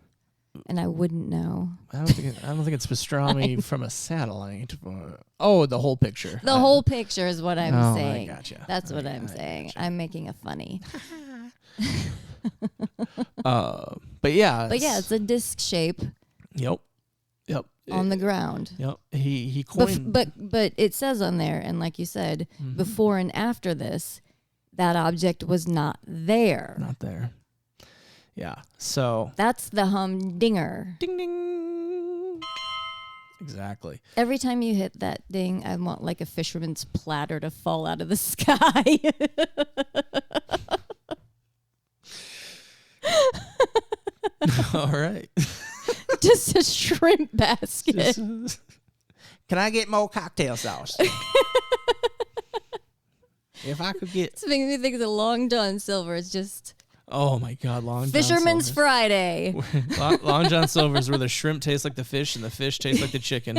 and I wouldn't know. I don't think it's pastrami from a satellite. The whole picture. The whole picture is what I'm saying. I gotcha. That's what I'm saying. Gotcha. I'm making a funny. But yeah, it's a disc shape Yep. on the ground. Yep. He coined. But it says on there, and like you said, before and after this, that object was not there. Not there. Yeah. So. That's the humdinger. Ding ding. Exactly. Every time you hit that ding, I want like a fisherman's platter to fall out of the sky. All right. Just a shrimp basket. Can I get more cocktail sauce? If I could get. It's making me think of the Long John Silver. It's just. Oh my God, Long John Fisherman's Silver's. Friday. Long John Silver's where the shrimp tastes like the fish and the fish tastes like the chicken.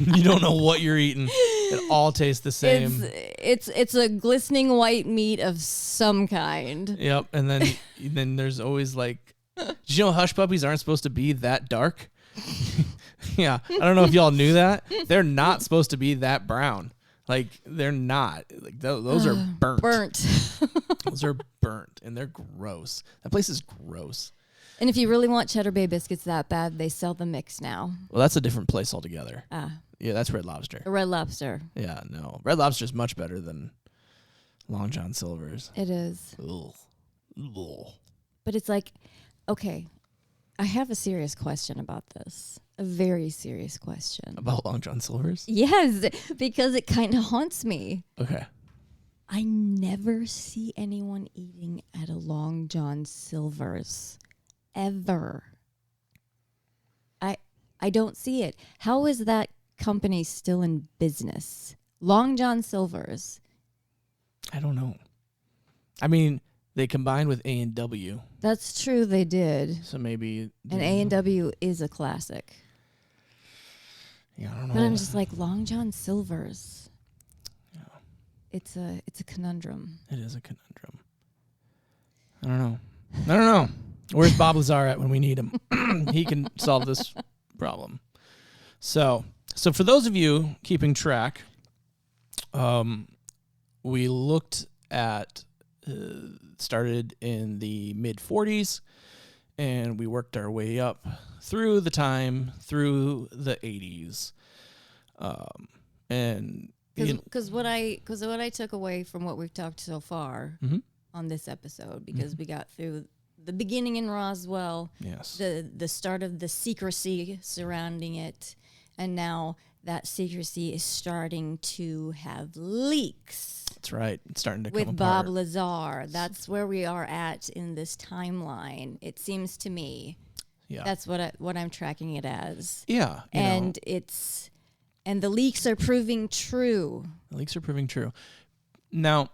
You don't know what you're eating. It all tastes the same. It's a glistening white meat of some kind. Yep, and then there's always like, did you know hush puppies aren't supposed to be that dark? Yeah, I don't know if y'all knew that. They're not supposed to be that brown. Like they're not. Like those are burnt. Those are burnt, and they're gross. That place is gross. And if you really want Cheddar Bay biscuits that bad, they sell the mix now. Well, that's a different place altogether. Ah, Yeah, that's Red Lobster. Red Lobster. Yeah, no, Red Lobster's much better than Long John Silver's. It is. Ugh. Ugh. But it's like, okay, I have a serious question about this. A very serious question. About Long John Silver's? Yes, because it kind of haunts me. Okay. I never see anyone eating at a Long John Silver's. Ever. I don't see it. How is that company still in business? Long John Silver's. I don't know. I mean, they combined with A&W, That's true, they did. so maybe. And A&W is a classic. Yeah, I don't know. But I'm just like, Long John Silver's. Yeah. It's a conundrum. It is a conundrum. I don't know. Where's Bob Lazar at when we need him? He can solve this problem. So for those of you keeping track, we looked at started in the mid 40s, and we worked our way up through the 80s, and Because what I took away from what we've talked so far on this episode, because we got through the beginning in Roswell, yes, the start of the secrecy surrounding it, and now that secrecy is starting to have leaks. That's right. It's starting to With come Bob apart. Lazar. That's where we are at in this timeline. It seems to me. Yeah. That's what I'm tracking it as. Yeah. And the leaks are proving true. The leaks are proving true. Now,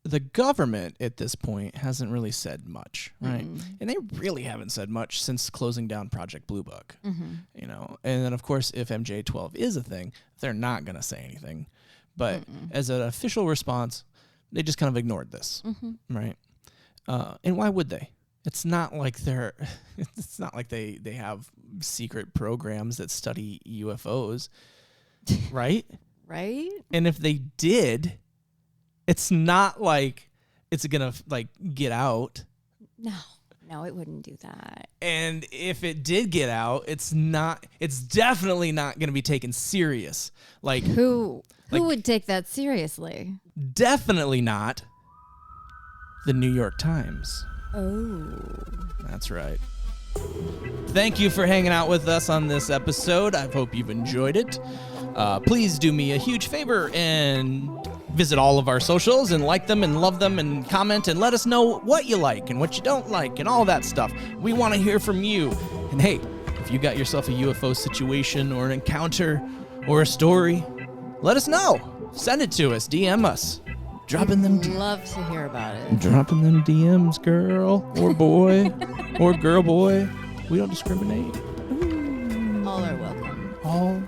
the government at this point hasn't really said much, right? And they really haven't said much since closing down Project Blue Book. You know, and then of course, if MJ12 is a thing, they're not going to say anything. But as an official response, they just kind of ignored this, right? And why would they? It's not like it's not like they have secret programs that study UFOs, right? Right? And if they did, it's not like it's gonna like get out. No, it wouldn't do that. And if it did get out, it's definitely not gonna be taken serious. Like Who would take that seriously? definitely not the New York Times. Oh. That's right. Thank you for hanging out with us on this episode. I hope you've enjoyed it. Please do me a huge favor and visit all of our socials and like them and love them and comment and let us know what you like and what you don't like and all that stuff. We want to hear from you. And hey, if you got yourself a UFO situation or an encounter or a story, let us know. Send it to us. DM us. Dropping them Love to hear about it. Dropping them DMs, girl or boy or girl boy. We don't discriminate. All are welcome. All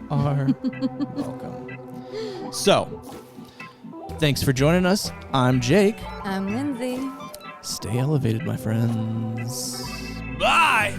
are welcome. So, thanks for joining us. I'm Jake. I'm Lindsay. Stay elevated, my friends. Bye!